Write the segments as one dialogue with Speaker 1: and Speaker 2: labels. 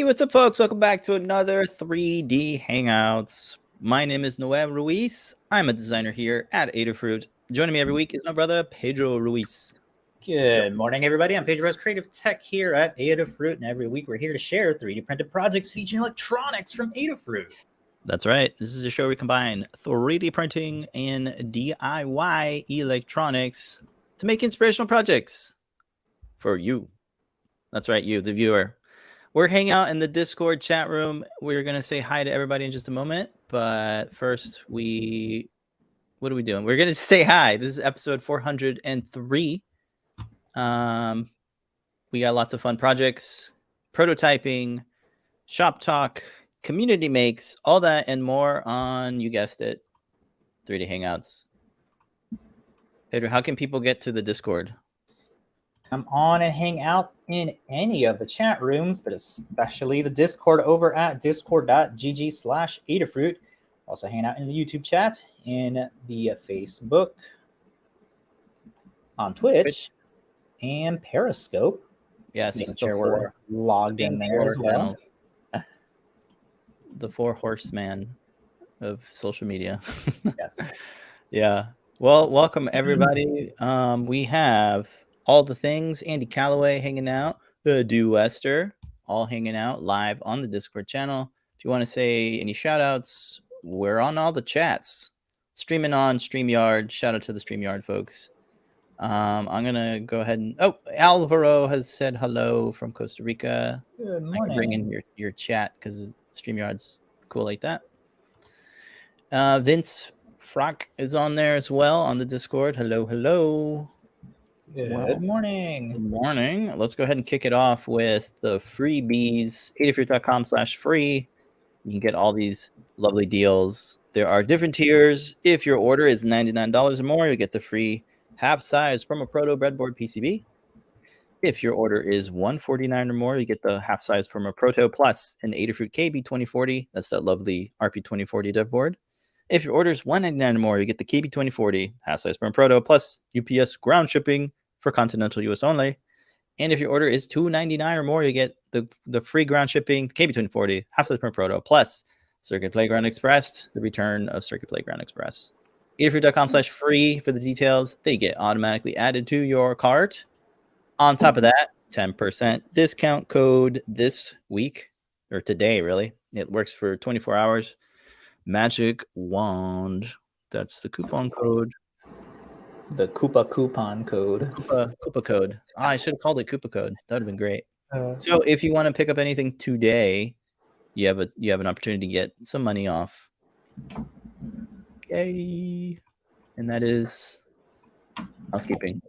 Speaker 1: what's up, folks? Welcome back to another 3D Hangouts. My name is Noel Ruiz. I'm a designer here at Adafruit. Joining me every week is my brother, Pedro Ruiz.
Speaker 2: Good morning, everybody. I'm Pedro, Creative Tech here at Adafruit, and every week we're here to share 3D printed projects featuring electronics from Adafruit.
Speaker 1: That's right. This is a show where we combine 3D printing and DIY electronics to make inspirational projects for you. That's right, you, the viewer. We're hanging out in the Discord chat room. We're going to say hi to everybody in just a moment. But first, what are we doing? We're going to say hi. This is episode 403. We got lots of fun projects, prototyping, shop talk, community makes, all that and more on, you guessed it, 3D Hangouts. Pedro, how can people get to the Discord?
Speaker 2: Come on and hang out in any of the chat rooms, but especially the Discord over at discord.gg/Adafruit. Also hang out in the YouTube chat, in the Facebook, on Twitch, and Periscope.
Speaker 1: Yes,
Speaker 2: just making sure we're logged in there as well.
Speaker 1: The four horsemen of social media.
Speaker 2: Yes.
Speaker 1: Yeah. Well, welcome everybody. We have all the things. Andy Calloway hanging out. Do Wester all hanging out live on the Discord channel. If you want to say any shout outs, we're on all the chats. Streaming on StreamYard. Shout out to the StreamYard folks. I'm going to go ahead and... Oh, Alvaro has said hello from Costa Rica.
Speaker 2: Good morning.
Speaker 1: I can bring in your chat because StreamYard's cool like that. Vince Frock is on there as well on the Discord. Hello, hello.
Speaker 2: Good morning.
Speaker 1: Good morning. Let's go ahead and kick it off with the freebies. Adafruit.com/free. You can get all these lovely deals. There are different tiers. If your order is $99 or more, you get the free half-size Promo Proto breadboard PCB. If your order is $149 or more, you get the half-size Promo Proto plus an Adafruit KB2040. That's that lovely RP2040 dev board. If your order is $199 or more, you get the KB2040 half-size Promo Proto plus UPS ground shipping for continental US only. And if your order is $299 or more, you get the free ground shipping, KB2040 half-size Promo Proto plus Circuit Playground Express, the return of Circuit Playground Express. Adafruit.com/free for the details. They get automatically added to your cart. On top of that, 10% discount code this week, or today, really. It works for 24 hours. Magic Wand. That's the coupon code.
Speaker 2: The Koopa coupon code.
Speaker 1: Koopa code. Oh, I should have called it Koopa code. That would have been great. So if you want to pick up anything today, you have an opportunity to get some money off. Yay! And that is housekeeping.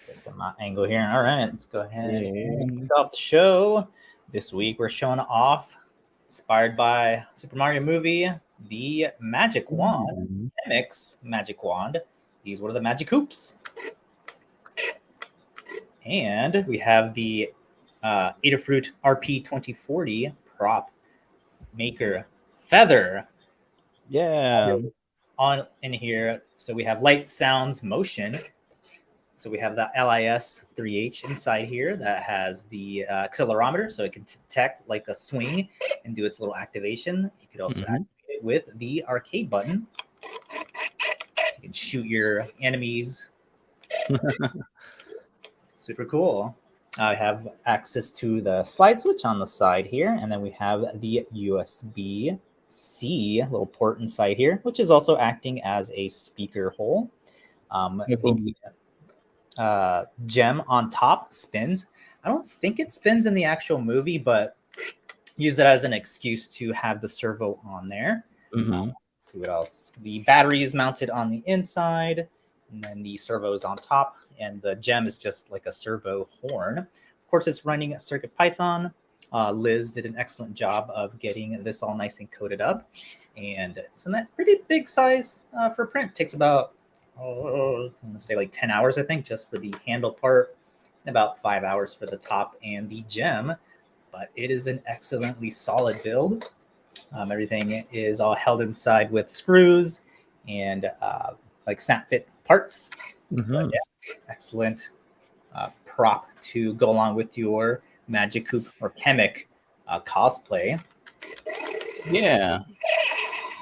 Speaker 2: Just on my angle here. All right, let's go ahead and kick off the show. This week we're showing off, inspired by Super Mario movie, the Magic Wand, MX Magic Wand. These were the Magic Hoops. And we have the Adafruit RP2040 PropMaker Feather.
Speaker 1: Yeah.
Speaker 2: On in here. So we have light, sounds, motion. So we have the LIS3H inside here that has the accelerometer, so it can detect like a swing and do its little activation. You could also activate it with the arcade button. So you can shoot your enemies. Super cool. I have access to the slide switch on the side here, and then we have the USB-C little port inside here, which is also acting as a speaker hole. The gem on top spins. I don't think it spins in the actual movie, but use it as an excuse to have the servo on there. Let's see what else. The battery is mounted on the inside, and then the servo is on top, and the gem is just like a servo horn. Of course, it's running CircuitPython. Liz did an excellent job of getting this all nice and coated up, and it's in that pretty big size for print. Takes about I'm gonna say like 10 hours, I think, just for the handle part, and about 5 hours for the top and the gem. But it is an excellently solid build. Everything is all held inside with screws and like snap fit parts. But yeah, excellent prop to go along with your Magic Hoop or Chemic cosplay.
Speaker 1: Yeah.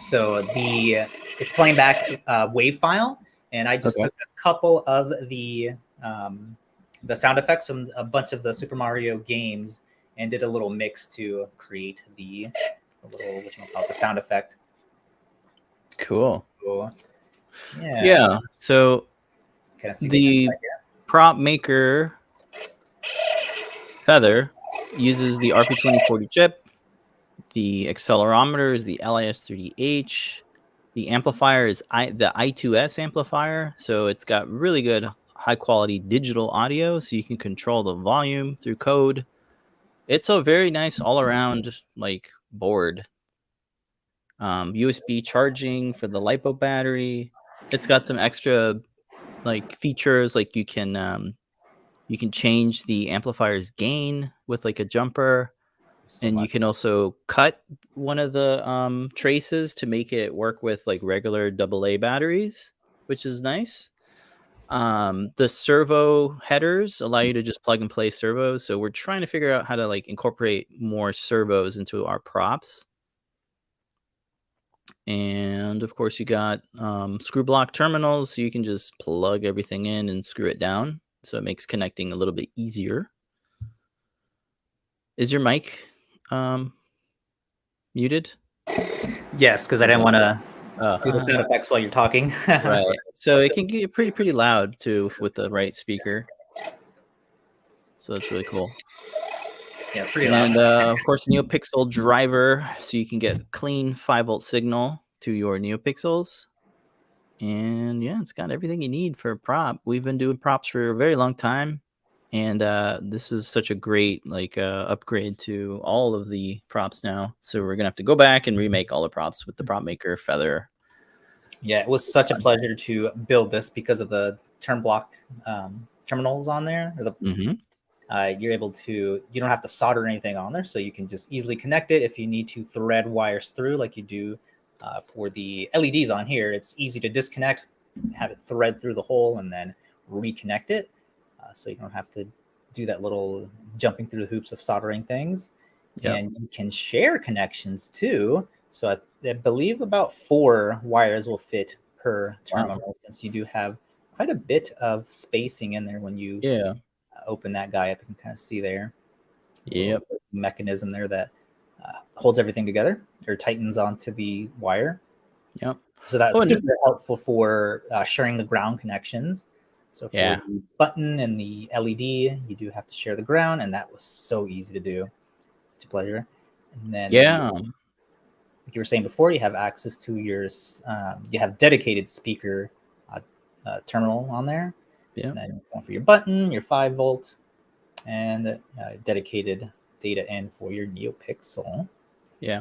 Speaker 2: So it's playing back wave file, and I just took a couple of the sound effects from a bunch of the Super Mario games and did a little mix to create the little the sound effect.
Speaker 1: Cool.
Speaker 2: So,
Speaker 1: yeah. So the PropMaker Feather uses the RP2040 chip. The accelerometer is the LIS30H. The amplifier is the I2S amplifier. So it's got really good high quality digital audio, so you can control the volume through code. It's a very nice all around like board. USB charging for the LiPo battery. It's got some extra like features, like you can change the amplifier's gain with like a jumper. And you can also cut one of the traces to make it work with like regular AA batteries, which is nice. The servo headers allow you to just plug and play servos. So we're trying to figure out how to like incorporate more servos into our props. And of course, you got screw block terminals, so you can just plug everything in and screw it down. So it makes connecting a little bit easier. Is your mic muted?
Speaker 2: Yes, because I didn't want to do the sound effects while you're talking.
Speaker 1: Right. So it can get pretty loud too with the right speaker. So that's really cool.
Speaker 2: Yeah, it's pretty loud.
Speaker 1: And of course, NeoPixel driver, so you can get clean 5-volt signal to your NeoPixels. And yeah, it's got everything you need for a prop. We've been doing props for a very long time, and this is such a great like upgrade to all of the props now. So we're gonna have to go back and remake all the props with the PropMaker Feather.
Speaker 2: Yeah, it was such a pleasure to build this because of the turn block terminals on there. Or you're able to, you don't have to solder anything on there, so you can just easily connect it. If you need to thread wires through like you do for the LEDs on here, it's easy to disconnect, have it thread through the hole, and then reconnect it. So you don't have to do that little jumping through the hoops of soldering things. Yep. And you can share connections too. So I believe about 4 wires will fit per terminal, since you do have quite a bit of spacing in there when you open that guy up. You can kind of see there.
Speaker 1: Yep.
Speaker 2: Mechanism there that holds everything together or tightens onto the wire.
Speaker 1: Yep.
Speaker 2: So that's super helpful for sharing the ground connections. So for the button and the LED, you do have to share the ground, and that was so easy to do. To pleasure. And then like you were saying before, you have access to your you have dedicated speaker terminal on there. Yeah. And then one for your button, your 5-volt, and dedicated data in for your NeoPixel.
Speaker 1: Yeah.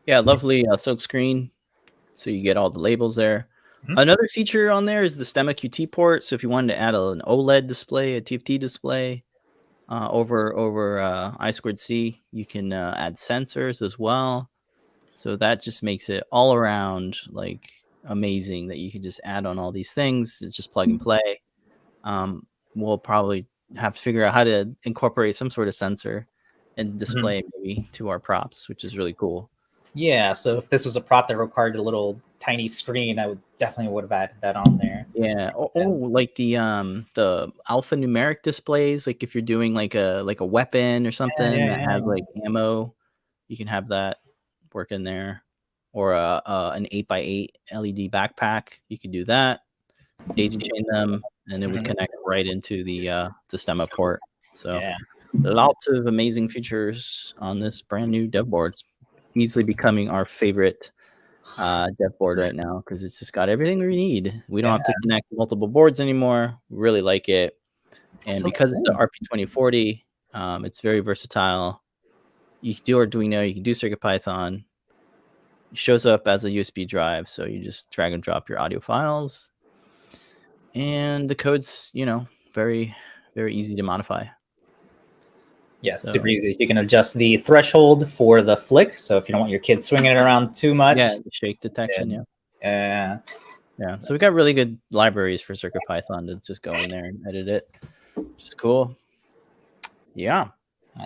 Speaker 1: Lovely silk screen, so you get all the labels there. Another feature on there is the Stemma QT port. So if you wanted to add an OLED display, a TFT display over I2C, you can add sensors as well. So that just makes it all around like amazing that you can just add on all these things. It's just plug and play. We'll probably have to figure out how to incorporate some sort of sensor and display maybe to our props, which is really cool.
Speaker 2: Yeah, so if this was a prop that required a little tiny screen, I would have added that on there.
Speaker 1: Yeah. Like the alphanumeric displays, like if you're doing like a weapon or something that has like ammo, you can have that work in there. Or an 8x8 LED backpack, you could do that. Daisy chain them, and it would connect right into the Stemma port. So lots of amazing features on this brand new dev board. It's easily becoming our favorite dev board right now because it's just got everything we need. We don't have to connect multiple boards anymore. We really like it. And because it's the RP2040, it's very versatile. You can do Arduino, you can do CircuitPython. It shows up as a USB drive, so you just drag and drop your audio files. And the code's, very, very easy to modify.
Speaker 2: Yes, super easy. You can adjust the threshold for the flick. So if you don't want your kid swinging it around too much.
Speaker 1: Yeah, the shake detection, Yeah, so we got really good libraries for CircuitPython to just go in there and edit it, which is cool. Yeah.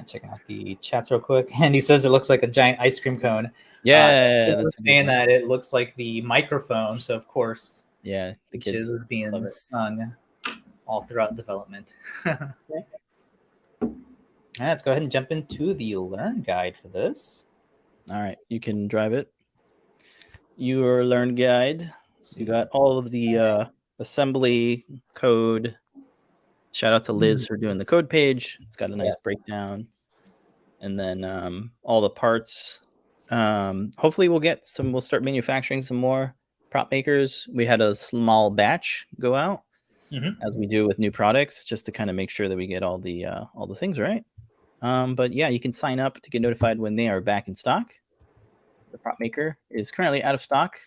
Speaker 2: Checking out the chats real quick, and he says it looks like a giant ice cream cone.
Speaker 1: Yeah, that's a good
Speaker 2: saying
Speaker 1: one.
Speaker 2: that it looks like the microphone. So of course,
Speaker 1: Yeah, the kids
Speaker 2: is being sung all throughout development. Let's go ahead and jump into the learn guide for this.
Speaker 1: All right, you can drive it. Your learn guide. You got all of the assembly code. Shout out to Liz for doing the code page. It's got a nice breakdown. And then all the parts. Hopefully we'll start manufacturing some more prop makers. We had a small batch go out as we do with new products, just to kind of make sure that we get all the things right. But yeah, you can sign up to get notified when they are back in stock. The prop maker is currently out of stock,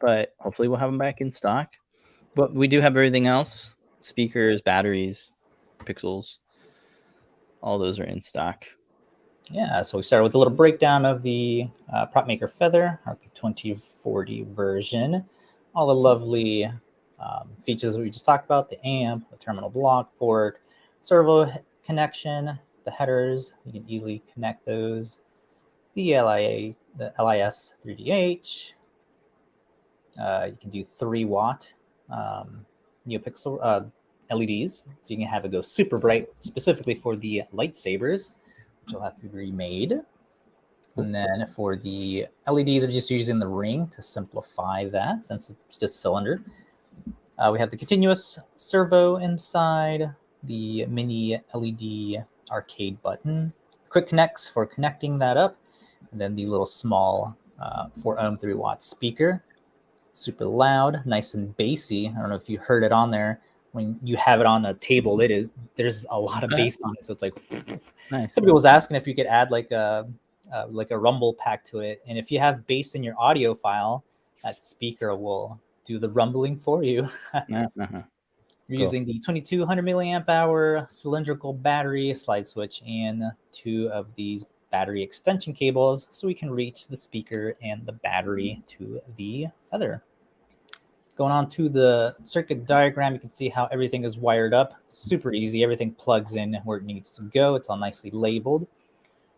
Speaker 1: but hopefully we'll have them back in stock. But we do have everything else: speakers, batteries, pixels. All those are in stock.
Speaker 2: Yeah, so we started with a little breakdown of the PropMaker Feather, RP2040 version. All the lovely features that we just talked about: the amp, the terminal block port, servo connection, the headers. You can easily connect those. The LIS 3DH. You can do 3-watt NeoPixel LEDs, so you can have it go super bright, specifically for the lightsabers, which will have to be remade. And then for the LEDs, we're just using the ring to simplify that, since it's just cylinder. We have the continuous servo inside, the mini LED arcade button, quick connects for connecting that up, and then the little small 4-ohm 3-watt speaker. Super loud, nice and bassy. I don't know if you heard it on there. When you have it on a table, there's a lot of bass on it, so it's like
Speaker 1: nice.
Speaker 2: Somebody was asking if you could add like a rumble pack to it, and if you have bass in your audio file, that speaker will do the rumbling for you. You're using the 2200 milliamp hour cylindrical battery, slide switch, and 2 of these battery extension cables, so we can reach the speaker and the battery to the Feather. Going on to the circuit diagram, you can see how everything is wired up. Super easy. Everything plugs in where it needs to go. It's all nicely labeled.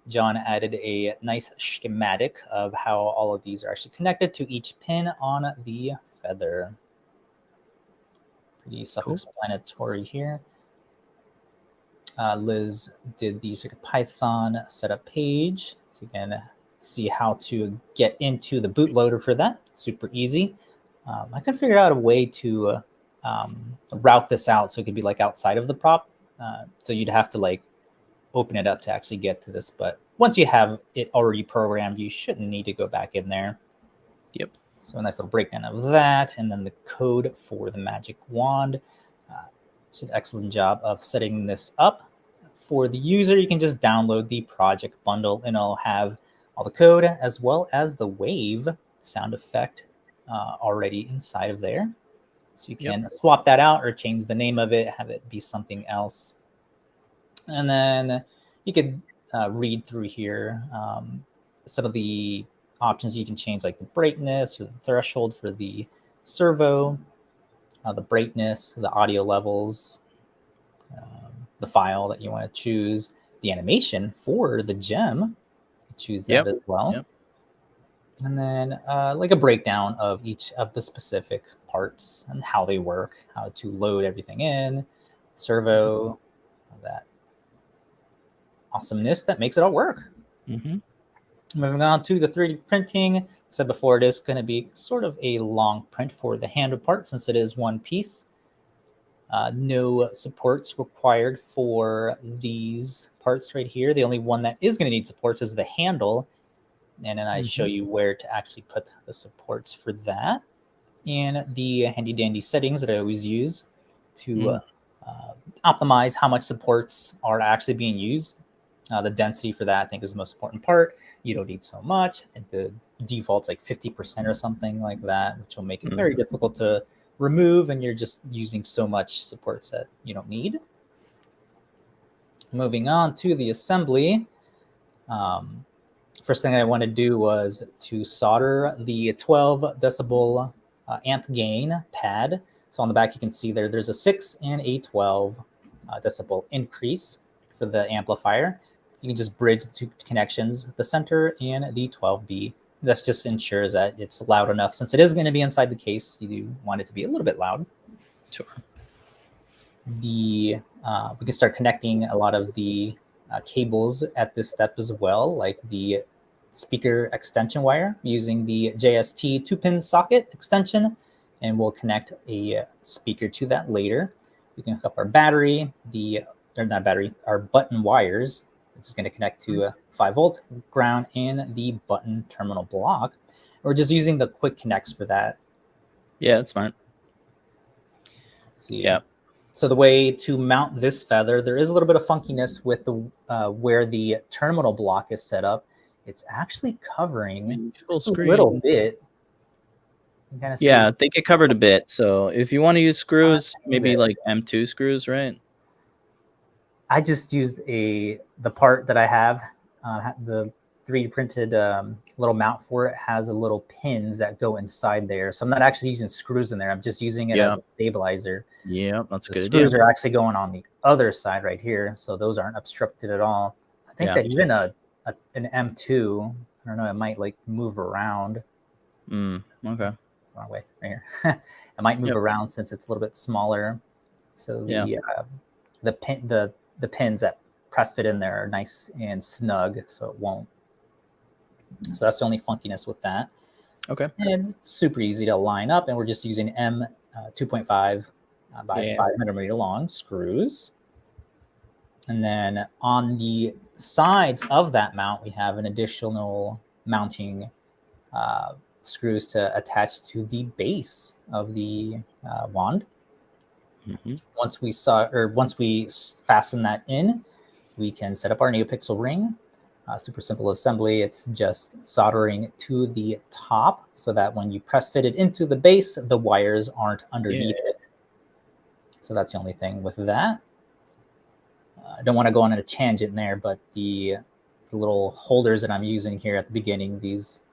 Speaker 2: John added a nice schematic of how all of these are actually connected to each pin on the Feather. Pretty self-explanatory here. Liz did the CircuitPython setup page, so you can see how to get into the bootloader for that. Super easy. I couldn't figure out a way to route this out so it could be like outside of the prop. So you'd have to like open it up to actually get to this. But once you have it already programmed, you shouldn't need to go back in there.
Speaker 1: Yep.
Speaker 2: So a nice little breakdown of that. And then the code for the magic wand. It's an excellent job of setting this up. For the user, you can just download the project bundle and it'll have all the code as well as the wave sound effect already inside of there. So you can swap that out or change the name of it, have it be something else. And then you could read through here some of the options you can change, like the brightness or the threshold for the servo, the brightness, the audio levels, the file that you want to choose, the animation for the gem, choose that as well. And then like a breakdown of each of the specific parts and how they work, how to load everything in, servo, that awesomeness that makes it all work. Moving on to the 3D printing. I said before, it is going to be sort of a long print for the handle part since it is one piece. No supports required for these parts right here. The only one that is going to need supports is the handle. And then I show you where to actually put the supports for that. And the handy dandy settings that I always use to optimize how much supports are actually being used. The density for that, I think, is the most important part. You don't need so much. I think the default's like 50% or something like that, which will make it very difficult to remove, and you're just using so much supports that you don't need. Moving on to the assembly. First thing I want to do was to solder the 12 decibel amp gain pad. So on the back, you can see there's a 6 and a 12 decibel increase for the amplifier. you can just bridge the two connections, the center and the 12B. That just ensures that it's loud enough. Since it is going to be inside the case, you do want it to be a little bit loud.
Speaker 1: Sure.
Speaker 2: We can start connecting a lot of the cables at this step as well, like the speaker extension wire using the JST 2-pin socket extension, and we'll connect a speaker to that later. We can hook up our battery, our button wires, which is going to connect to a 5-volt ground and the button terminal block. We're just using the quick connects for that.
Speaker 1: Yeah, that's fine.
Speaker 2: Let's see.
Speaker 1: Yeah.
Speaker 2: So the way to mount this feather, there is a little bit of funkiness with the where the terminal block is set up. It's actually covering just a little bit.
Speaker 1: Yeah, I think it covered a bit. So if you want to use screws, maybe like M2 screws, right?
Speaker 2: I just used the part that I have, the 3D printed little mount for it has a little pins that go inside there. So I'm not actually using screws in there. I'm just using it as a stabilizer.
Speaker 1: Yeah, that's good.
Speaker 2: The screws are actually going on the other side right here. So those aren't obstructed at all. I think that even an M2, I don't know, it might like move around.
Speaker 1: Okay.
Speaker 2: Wrong way, right here. It might move around since it's a little bit smaller. So the pins that press fit in there are nice and snug, so it won't. So that's the only funkiness with that.
Speaker 1: Okay.
Speaker 2: And it's super easy to line up, and we're just using M 2.5 by 5 millimeter long screws. And then on the sides of that mount, we have an additional mounting screws to attach to the base of the wand. Once we fasten that in, we can set up our NeoPixel ring. Super simple assembly. It's just soldering to the top so that when you press fit it into the base, the wires aren't underneath it. So that's the only thing with that. I don't want to go on a tangent there, but the little holders that I'm using here at the beginning, these,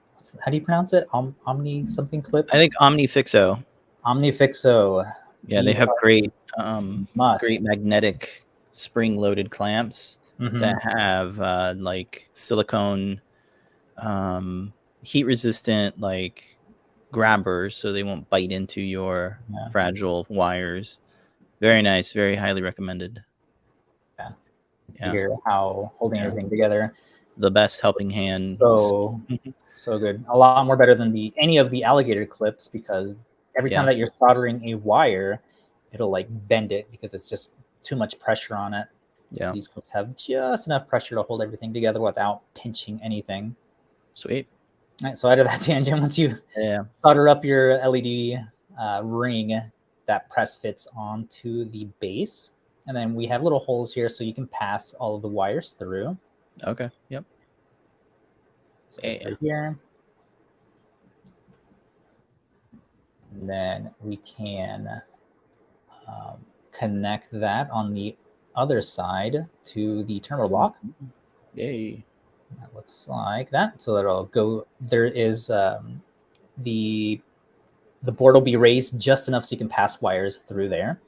Speaker 2: how do you pronounce it? Omni something clip?
Speaker 1: I think OmniFixo.
Speaker 2: OmniFixo.
Speaker 1: Yeah, they have great magnetic spring-loaded clamps that have like silicone heat-resistant like grabbers, so they won't bite into your fragile wires. Very nice, very highly recommended.
Speaker 2: You hear how holding everything together.
Speaker 1: The best helping hand.
Speaker 2: So good. A lot more better than any of the alligator clips, because every time that you're soldering a wire, it'll like bend it because it's just too much pressure on it.
Speaker 1: Yeah.
Speaker 2: These clips have just enough pressure to hold everything together without pinching anything.
Speaker 1: Sweet.
Speaker 2: All right, so out of that tangent, once you solder up your LED ring, that press fits onto the base. And then we have little holes here so you can pass all of the wires through.
Speaker 1: Okay. Yep.
Speaker 2: So right here. And then we can connect that on the other side to the terminal block.
Speaker 1: Yay.
Speaker 2: That looks like that. So that'll go. There is the board will be raised just enough so you can pass wires through there.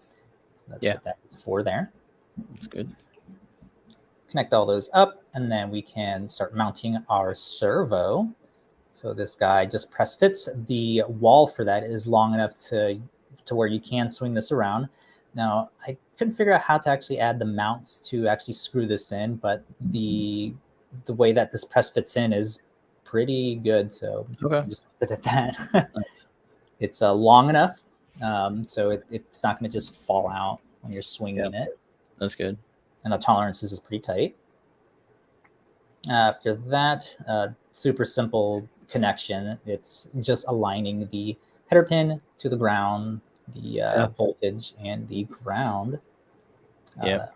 Speaker 2: So that's what that is for there.
Speaker 1: That's good.
Speaker 2: Connect all those up, and then we can start mounting our servo. So this guy just press fits. The wall for that is long enough to where you can swing this around. Now, I couldn't figure out how to actually add the mounts to actually screw this in, but the way that this press fits in is pretty good. So just sit at that.
Speaker 1: Nice.
Speaker 2: It's long enough, so it's not going to just fall out when you're swinging it.
Speaker 1: That's good. And
Speaker 2: the tolerances is pretty tight. After that, super simple connection. It's just aligning the header pin to the ground, the voltage, and the ground. The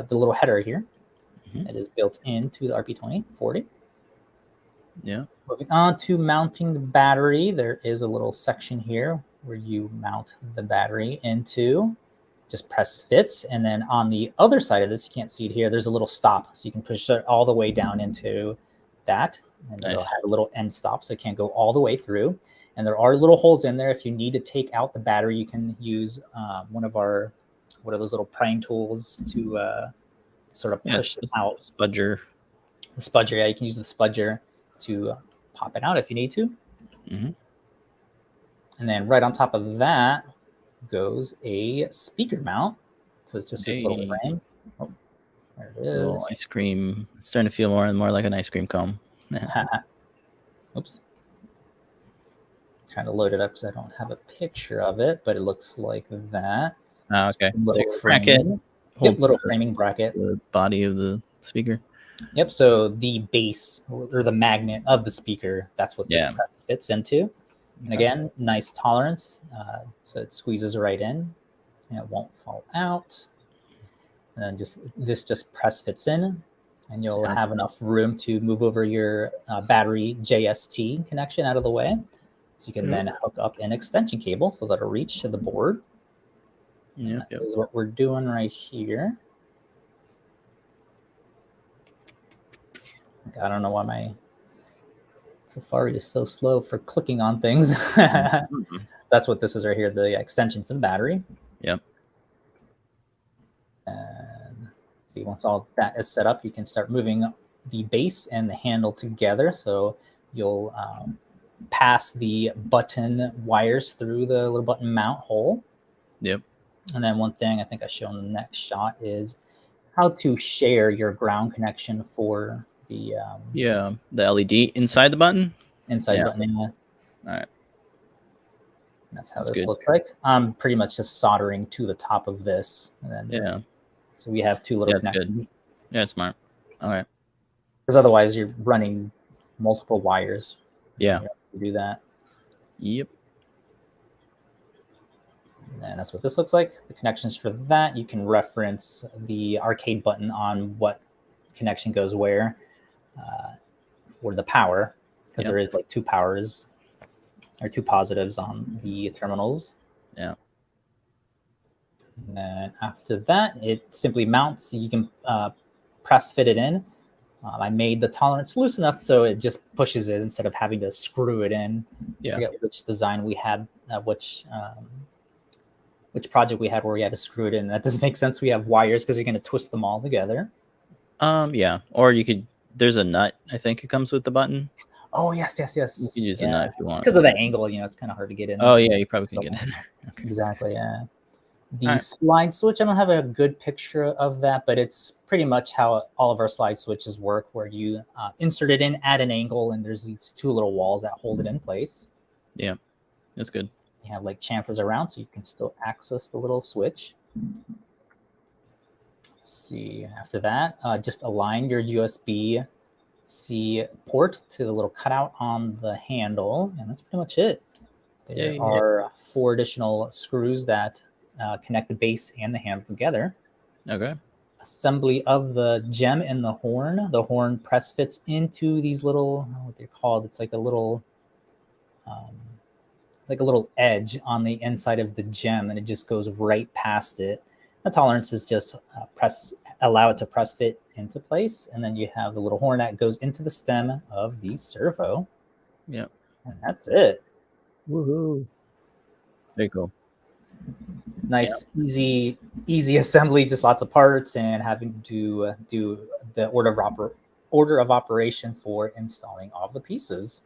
Speaker 2: little header here that is built into the RP2040.
Speaker 1: Yeah.
Speaker 2: Moving on to mounting the battery, there is a little section here where you mount the battery into. Just press fits, and then on the other side of this, you can't see it here, there's a little stop, so you can push it all the way down into that, and it'll have a little end stop, so it can't go all the way through. And there are little holes in there. If you need to take out the battery, you can use one of those little prying tools to sort of push it out.
Speaker 1: Spudger.
Speaker 2: The spudger, yeah, you can use the spudger to pop it out if you need to.
Speaker 1: Mm-hmm.
Speaker 2: And then right on top of that goes a speaker mount. So it's just this little frame. Oh, there it is.
Speaker 1: Little ice cream. It's starting to feel more and more like an ice cream cone.
Speaker 2: Oops. Trying to load it up because I don't have a picture of it, but it looks like that.
Speaker 1: Okay.
Speaker 2: Little
Speaker 1: so
Speaker 2: framing. Yep, little framing bracket.
Speaker 1: The body of the speaker.
Speaker 2: Yep. So the base or the magnet of the speaker, that's what this press fits into. And again, nice tolerance. So it squeezes right in and it won't fall out. And then this just press fits in, and you'll have enough room to move over your battery JST connection out of the way. So you can then hook up an extension cable so that'll reach to the board. Yep. That is what we're doing right here. I don't know why my Safari is so slow for clicking on things. That's what this is right here, the extension for the battery.
Speaker 1: Yep.
Speaker 2: And see, once all that is set up, you can start moving the base and the handle together. So you'll pass the button wires through the little button mount hole.
Speaker 1: Yep.
Speaker 2: And then one thing I think I show in the next shot is how to share your ground connection for the
Speaker 1: the LED inside the button.
Speaker 2: Inside button. Yeah.
Speaker 1: All right.
Speaker 2: That's how this looks like. I'm pretty much just soldering to the top of this. And then, so we have two little connections.
Speaker 1: Good. Yeah, smart. All right.
Speaker 2: Because otherwise you're running multiple wires.
Speaker 1: Yeah.
Speaker 2: To do that.
Speaker 1: Yep.
Speaker 2: And that's what this looks like. The connections for that, you can reference the arcade button on what connection goes where for the power, because there is like two powers or two positives on the terminals.
Speaker 1: Yeah.
Speaker 2: And then after that, it simply mounts. You can press fit it in. I made the tolerance loose enough so it just pushes it instead of having to screw it in.
Speaker 1: Yeah.
Speaker 2: I forget which design we had, which project we had where we had to screw it in. That doesn't make sense. We have wires because you're going to twist them all together.
Speaker 1: Yeah. Or you could, there's a nut, I think it comes with the button.
Speaker 2: Oh, yes.
Speaker 1: You can use the nut if you want.
Speaker 2: Because of the angle, it's kind of hard to get in.
Speaker 1: Oh, yeah, you probably can get in there.
Speaker 2: Okay. Exactly, yeah. The slide switch, I don't have a good picture of that, but it's pretty much how all of our slide switches work, where you insert it in at an angle, and there's these two little walls that hold it in place.
Speaker 1: Yeah, that's good.
Speaker 2: You have like chamfers around, so you can still access the little switch. Let's see, after that, just align your USB-C port to the little cutout on the handle, and that's pretty much it. There are 4 additional screws that connect the base and the handle together.
Speaker 1: Okay.
Speaker 2: Assembly of the gem and the horn. The horn press fits into these little, I don't know what they're called. It's like a little edge on the inside of the gem, and it just goes right past it. The tolerance is just allow it to press fit into place, and then you have the little horn that goes into the stem of the servo.
Speaker 1: Yep.
Speaker 2: And that's it.
Speaker 1: Woohoo! Very cool.
Speaker 2: Nice, easy assembly. Just lots of parts, and having to do the order of operation for installing all the pieces.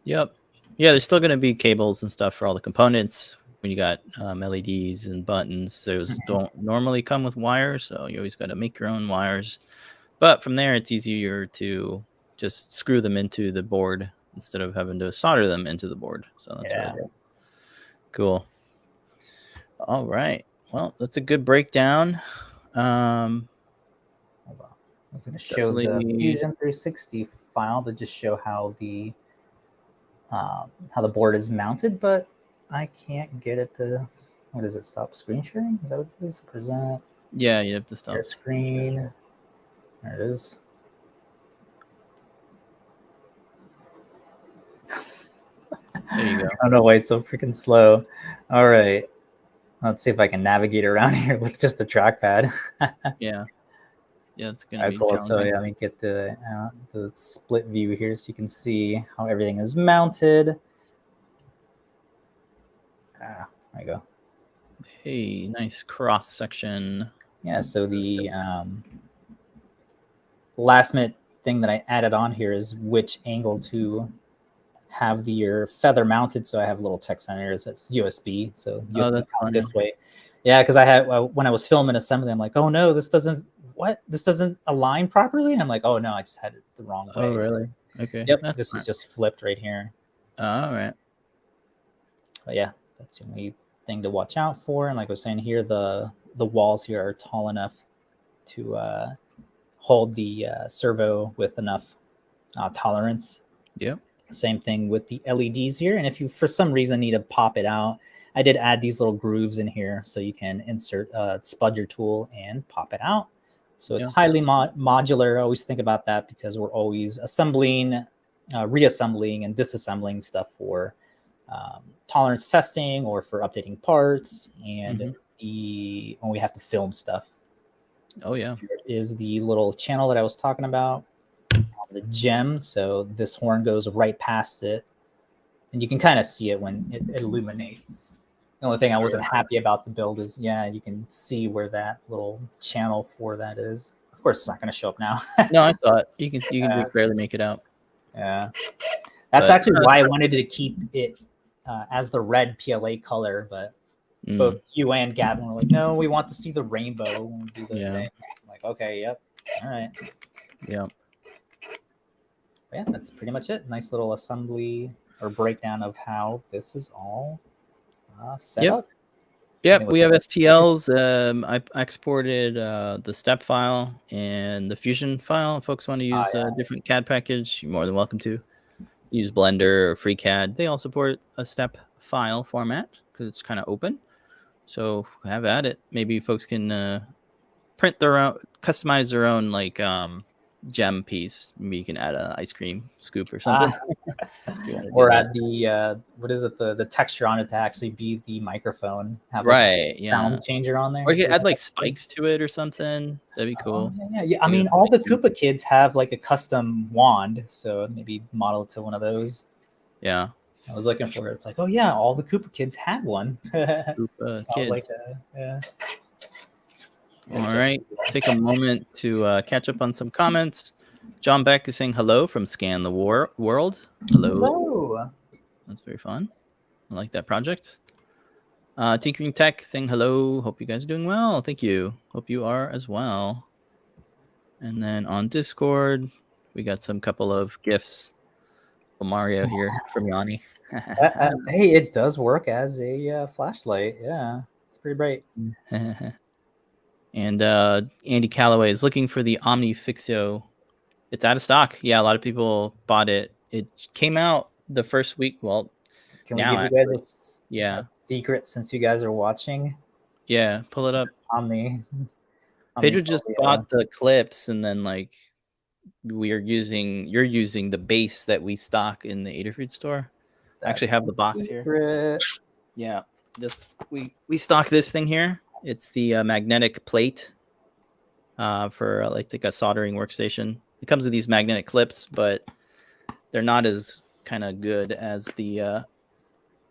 Speaker 1: Yep. Yeah, there's still going to be cables and stuff for all the components. When you got LEDs and buttons, those don't normally come with wires, so you always got to make your own wires. But from there, it's easier to just screw them into the board instead of having to solder them into the board. So that's really cool. All right. Well, that's a good breakdown.
Speaker 2: Hold on. I was going to show the Fusion 360 file to just show how the board is mounted, but I can't get it to. What is it? Stop screen sharing? Is that what it is? Present.
Speaker 1: Yeah, you have to stop
Speaker 2: screen. There it is.
Speaker 1: There you go.
Speaker 2: I don't know why it's so freaking slow. All right. Let's see if I can navigate around here with just the trackpad.
Speaker 1: Yeah, it's gonna be
Speaker 2: cool. So let me get the split view here so you can see how everything is mounted. There you go.
Speaker 1: Hey, nice cross section.
Speaker 2: Yeah. So the last minute thing that I added on here is which angle to have your feather mounted. So I have little text on here. That's USB. So USB
Speaker 1: that's funny.
Speaker 2: this way. Yeah, because I had when I was filming assembly, I'm like, oh no, this doesn't align properly. And I'm like, oh no, I just had it the wrong way.
Speaker 1: Oh really? Okay.
Speaker 2: Yep,
Speaker 1: That's
Speaker 2: this is just flipped right here.
Speaker 1: all right.
Speaker 2: But yeah, that's the only thing to watch out for. And like I was saying here, the walls here are tall enough to hold the servo with enough tolerance.
Speaker 1: Yep.
Speaker 2: Same thing with the LEDs here. And if you, for some reason, need to pop it out, I did add these little grooves in here so you can insert a spudger tool and pop it out. So it's highly modular. I always think about that because we're always assembling, reassembling, and disassembling stuff for tolerance testing or for updating parts and when we have to film stuff.
Speaker 1: Oh yeah.
Speaker 2: Here is the little channel that I was talking about, the gem. So this horn goes right past it, and you can kind of see it when it illuminates. The only thing I wasn't happy about the build is, you can see where that little channel for that is. Of course, it's not going to show up now.
Speaker 1: No, I thought you can just barely make it out.
Speaker 2: Yeah, that's actually why I wanted to keep it as the red PLA color, but both you and Gavin were like, no, we want to see the rainbow when we do the thing. I'm like, okay, yep, all right.
Speaker 1: Yeah.
Speaker 2: Yeah, that's pretty much it. Nice little assembly or breakdown of how this is all set up.
Speaker 1: Yep, we have STLs. I exported the step file and the fusion file. If folks want to use a different CAD package, you're more than welcome to. Use Blender or FreeCAD. They all support a step file format because it's kind of open. So have at it. Maybe folks can print their own, customize their own like gem piece. Maybe you can add an ice cream scoop or something.
Speaker 2: Or add the what is it, the texture on it to actually be the microphone. Have sound changer on there.
Speaker 1: Or you could add like spikes to it or something. That'd be cool.
Speaker 2: Yeah. I mean, all the Koopa kids have like a custom wand, so maybe model it to one of those.
Speaker 1: Yeah.
Speaker 2: I was looking for it. It's like, oh yeah, all the Koopa kids had one.
Speaker 1: Koopa kids.
Speaker 2: Like
Speaker 1: All right. Take a moment to catch up on some comments. John Beck is saying hello from Scan the World. Hello. That's very fun. I like that project. Tinkering Tech saying hello. Hope you guys are doing well. Thank you. Hope you are as well. And then on Discord, we got some couple of gifts. Mario here from Yanni.
Speaker 2: Hey, it does work as a flashlight. Yeah, it's pretty bright.
Speaker 1: And Andy Calloway is looking for the Omni Fixio. It's out of stock. Yeah, a lot of people bought it. It came out the first week. Well,
Speaker 2: can we give you guys a secret since you guys are watching?
Speaker 1: Yeah, pull it up.
Speaker 2: Omni.
Speaker 1: Pedro just bought the clips, and then like you're using the base that we stock in the Adafruit store. I actually have the box here. Yeah, we stock this thing here. It's the magnetic plate for like a soldering workstation. It comes with these magnetic clips, but they're not as kind of good as the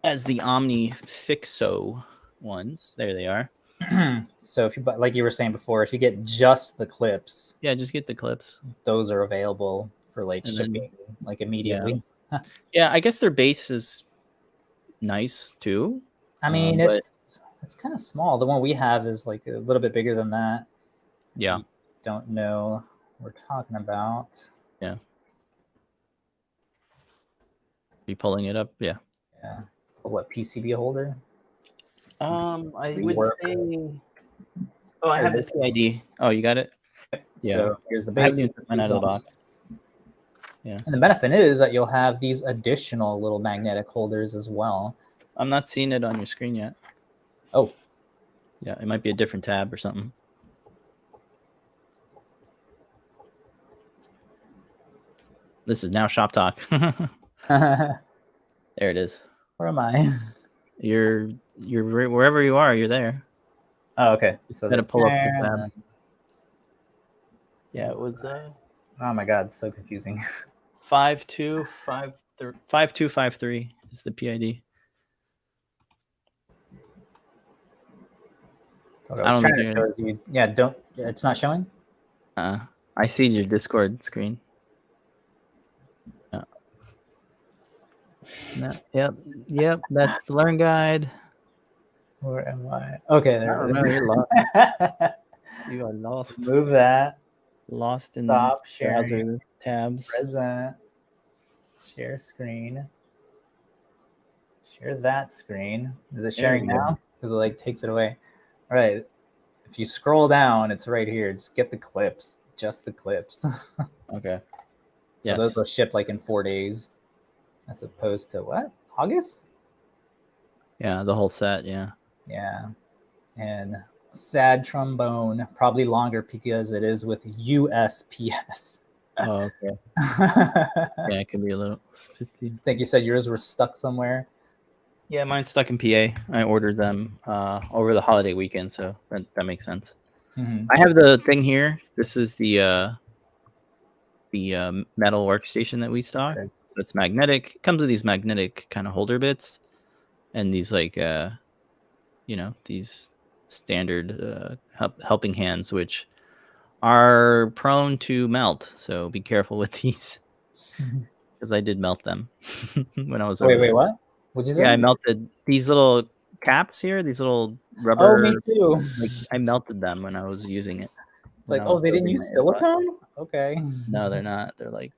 Speaker 1: Omni Fixo ones. There they are.
Speaker 2: So if you, like you were saying before, if you get just the clips,
Speaker 1: just get the clips.
Speaker 2: Those are available for like shipping like immediately.
Speaker 1: Yeah, I guess their base is nice too.
Speaker 2: I mean, it's kind of small. The one we have is like a little bit bigger than that.
Speaker 1: Yeah.
Speaker 2: Don't know what we're talking about.
Speaker 1: Yeah. Be pulling it up. Yeah.
Speaker 2: Yeah. What, PCB holder?
Speaker 1: I would say. Oh, I have the PID. Oh, you got it.
Speaker 2: Yeah. So here's the base.
Speaker 1: Out of the box. Yeah.
Speaker 2: And the benefit is that you'll have these additional little magnetic holders as well.
Speaker 1: I'm not seeing it on your screen yet.
Speaker 2: Oh.
Speaker 1: Yeah, it might be a different tab or something. This is now Shop Talk. There it is.
Speaker 2: Where am I?
Speaker 1: You're wherever you are, you're there.
Speaker 2: Oh, okay.
Speaker 1: So gotta pull up the tab. Yeah, it was
Speaker 2: oh my god, so confusing.
Speaker 1: 5253 is the PID.
Speaker 2: So I was trying to show you. Yeah, it's not showing?
Speaker 1: I see your Discord screen. No, yep. That's the learn guide.
Speaker 2: Where am I? Okay, there it is.
Speaker 1: No, you're lost. You are lost.
Speaker 2: Move that.
Speaker 1: Lost in
Speaker 2: Stop sharing.
Speaker 1: browser tabs.
Speaker 2: Present. Share screen. Share that screen. Is it sharing now? Because it like takes it away. All right. If you scroll down, it's right here. Just get the clips. Just the clips.
Speaker 1: Okay.
Speaker 2: So those will ship like in 4 days, as opposed to what? August?
Speaker 1: Yeah, the whole set. Yeah.
Speaker 2: Yeah. And sad trombone, probably longer because it is with USPS.
Speaker 1: Oh, okay. Yeah, it could be a little.
Speaker 2: I think you said yours were stuck somewhere.
Speaker 1: Yeah, mine's stuck in PA. I ordered them over the holiday weekend, so that makes sense.
Speaker 2: Mm-hmm.
Speaker 1: I have the thing here. This is the metal workstation that we stock.
Speaker 2: Okay.
Speaker 1: So it's magnetic. It comes with these magnetic kind of holder bits, and these like these standard helping hands, which are prone to melt. So be careful with these, because I did melt them when I was over there.
Speaker 2: Wait, what? What'd you say?
Speaker 1: Yeah, I melted these little caps here, these little rubber.
Speaker 2: Oh, me too.
Speaker 1: Like, I melted them when I was using it.
Speaker 2: It's like, oh, they didn't use silicone? Okay.
Speaker 1: No, they're not. They're like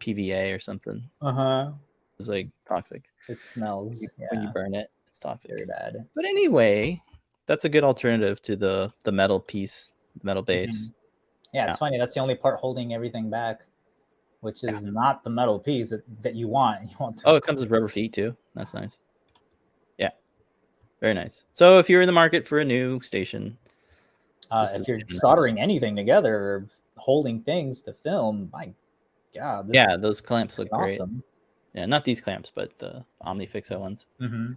Speaker 1: PVA or something.
Speaker 2: Uh-huh.
Speaker 1: It's like toxic.
Speaker 2: It smells.
Speaker 1: When you burn it, it's toxic.
Speaker 2: Very bad.
Speaker 1: But anyway, that's a good alternative to the metal piece, the metal base.
Speaker 2: Yeah, it's funny. That's the only part holding everything back, which is not the metal piece that you want. You want.
Speaker 1: Oh, it comes with rubber feet too. That's nice. Yeah, very nice. So if you're in the market for a new station,
Speaker 2: if you're soldering anything together, or holding things to film, my God.
Speaker 1: Yeah, those clamps look
Speaker 2: awesome.
Speaker 1: Great. Yeah, not these clamps, but the OmniFixo ones.
Speaker 2: Mm-hmm.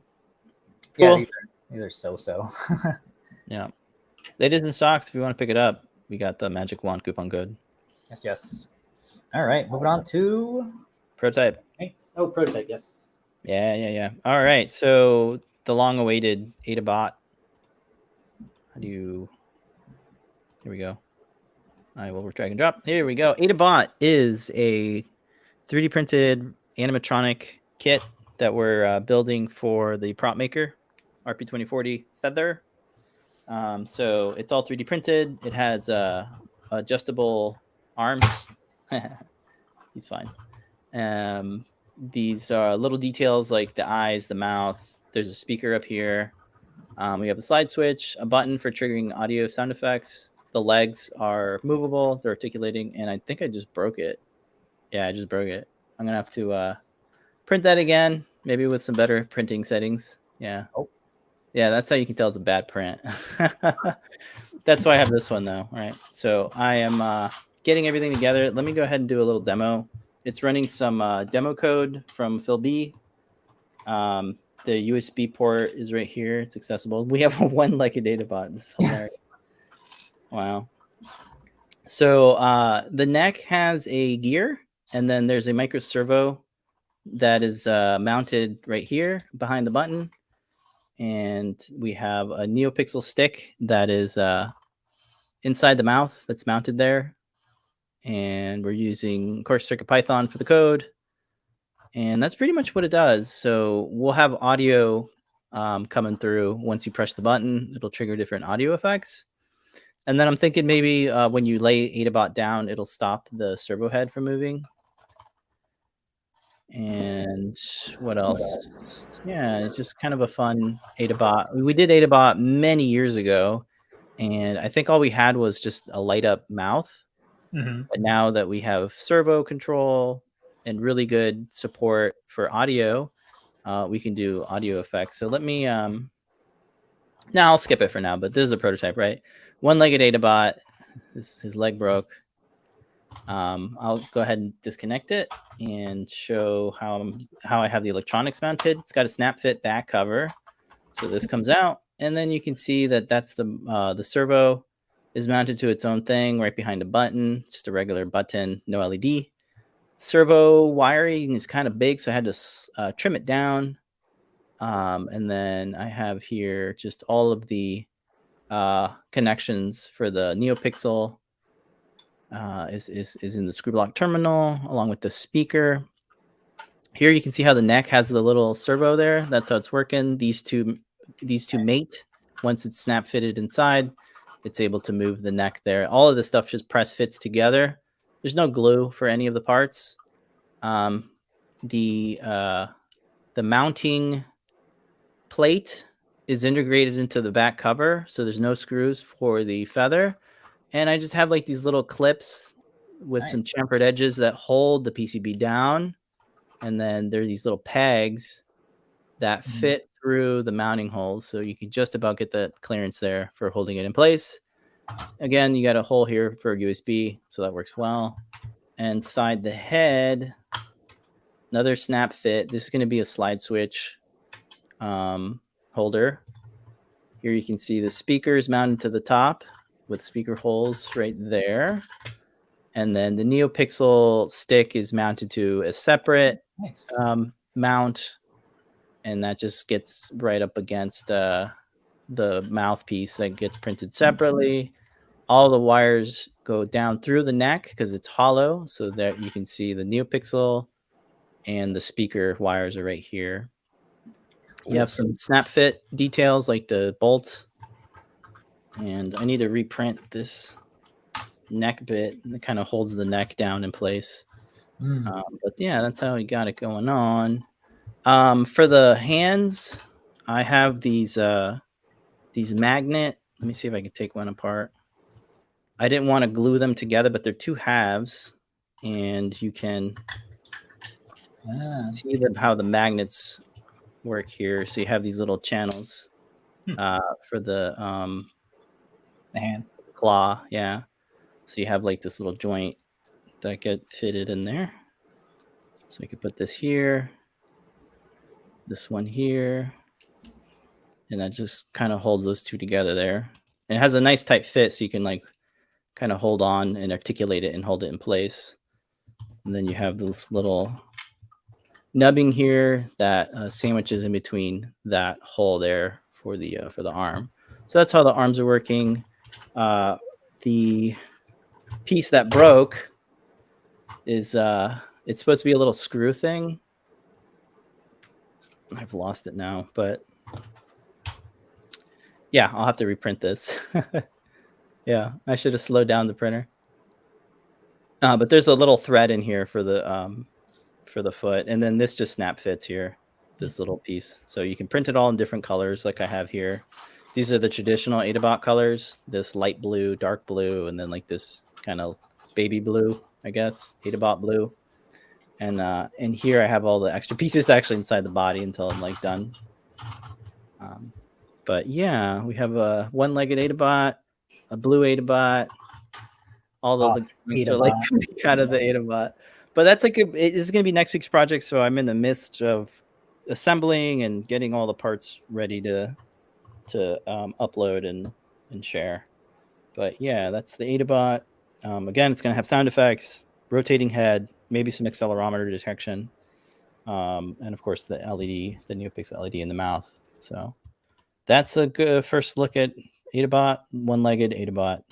Speaker 1: Cool.
Speaker 2: Yeah, these are so.
Speaker 1: Yeah. It is in stocks if you want to pick it up. We got the Magic Wand coupon code.
Speaker 2: Yes. All right, moving on to
Speaker 1: prototype.
Speaker 2: Thanks. Oh, prototype, yes.
Speaker 1: Yeah. All right, so the long-awaited Adabot. Here we go. I will drag and drop. Here we go. Adabot is a 3D printed animatronic kit that we're building for the PropMaker RP2040 Feather. So it's all 3D printed. It has adjustable arms. He's fine. These little details like the eyes, the mouth. There's a speaker up here. We have a slide switch, a button for triggering audio sound effects. The legs are movable. They're articulating. And I think I just broke it. Yeah, I just broke it. I'm going to have to print that again, maybe with some better printing settings. Yeah.
Speaker 2: Oh.
Speaker 1: Yeah, that's how you can tell it's a bad print. That's why I have this one, though. All right. So I am getting everything together. Let me go ahead and do a little demo. It's running some demo code from Phil B. The USB port is right here. It's accessible. We have a one-legged Adabot. This is hilarious. Wow. So the neck has a gear, and then there's a micro servo that is mounted right here behind the button. And we have a NeoPixel stick that is inside the mouth that's mounted there. And we're using, of course, CircuitPython for the code. And that's pretty much what it does. So we'll have audio coming through. Once you press the button, it'll trigger different audio effects. And then I'm thinking maybe when you lay Adabot down, it'll stop the servo head from moving. And what else? Yeah, it's just kind of a fun Adabot. We did Adabot many years ago, and I think all we had was just a light up mouth.
Speaker 2: Mm-hmm.
Speaker 1: But now that we have servo control and really good support for audio, we can do audio effects. So let me now I'll skip it for now, but this is a prototype, right? One-legged Adabot. His leg broke. I'll go ahead and disconnect it and show how I have the electronics mounted. It's got a snap fit back cover. So this comes out, and then you can see that that's the servo is mounted to its own thing right behind the button, just a regular button, no LED. Servo wiring is kind of big, so I had to trim it down. And then I have here just all of the connections for the NeoPixel is in the screw block terminal along with the speaker. Here you can see how the neck has the little servo there. That's how it's working. These two mate. Once it's snap fitted inside, it's able to move the neck there. All of this stuff just press fits together. There's no glue for any of the parts. The mounting plate is integrated into the back cover, so there's no screws for the feather. And I just have like these little clips with some chamfered edges that hold the PCB down. And then there are these little pegs that fit through the mounting holes. So you can just about get the clearance there for holding it in place. Again, you got a hole here for USB, so that works well. And inside the head, another snap fit. This is going to be a slide switch holder. Here you can see the speakers mounted to the top with speaker holes right there. And then the NeoPixel stick is mounted to a separate mount, and that just gets right up against the mouthpiece that gets printed separately. All the wires go down through the neck because it's hollow, so that you can see the NeoPixel and the speaker wires are right here. You have some snap fit details like the bolt, and I need to reprint this neck bit that kind of holds the neck down in place. But yeah, that's how we got it going on. For the hands, I have these magnet. Let me see if I can take one apart. I didn't want to glue them together, but they're two halves, and you can see how the magnets work here. So you have these little channels for the
Speaker 2: hand
Speaker 1: claw. Yeah. So you have like this little joint that get fitted in there. So I could put this here, this one here, and that just kind of holds those two together there. And it has a nice tight fit, so you can like kind of hold on and articulate it and hold it in place. And then you have this little nubbing here that sandwiches in between that hole there for the arm. So that's how the arms are working. The piece that broke is it's supposed to be a little screw thing. I've lost it now, but yeah, I'll have to reprint this. Yeah, I should have slowed down the printer. But there's a little thread in here for the foot, and then this just snap fits here, this little piece. So you can print it all in different colors like I have here. These are the traditional Adabot colors, this light blue, dark blue, and then like this kind of baby blue, I guess, Adabot blue. And here I have all the extra pieces actually inside the body until I'm like done. But yeah, we have a one-legged Adabot, a blue Adabot. All the links are like kind of the Adabot. But that's like it's going to be next week's project, so I'm in the midst of assembling and getting all the parts ready to upload and share. But yeah, that's the Adabot. Again, it's going to have sound effects, rotating head, maybe some accelerometer detection, and of course the LED, the NeoPixel LED in the mouth. So that's a good first look at Adabot, one-legged Adabot.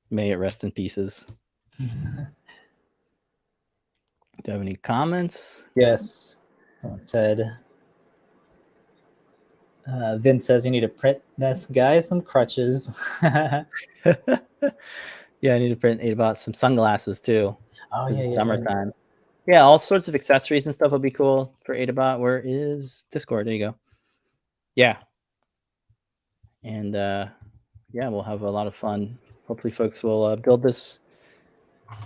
Speaker 1: May it rest in pieces. Do you have any comments?
Speaker 2: Yes. Someone said, Vince says you need to print this guy some crutches.
Speaker 1: Yeah, I need to print Adabot some sunglasses too.
Speaker 2: Oh yeah,
Speaker 1: summertime. Yeah, all sorts of accessories and stuff will be cool for Adabot. Where is Discord? There you go. Yeah. And yeah, we'll have a lot of fun. Hopefully folks will build this.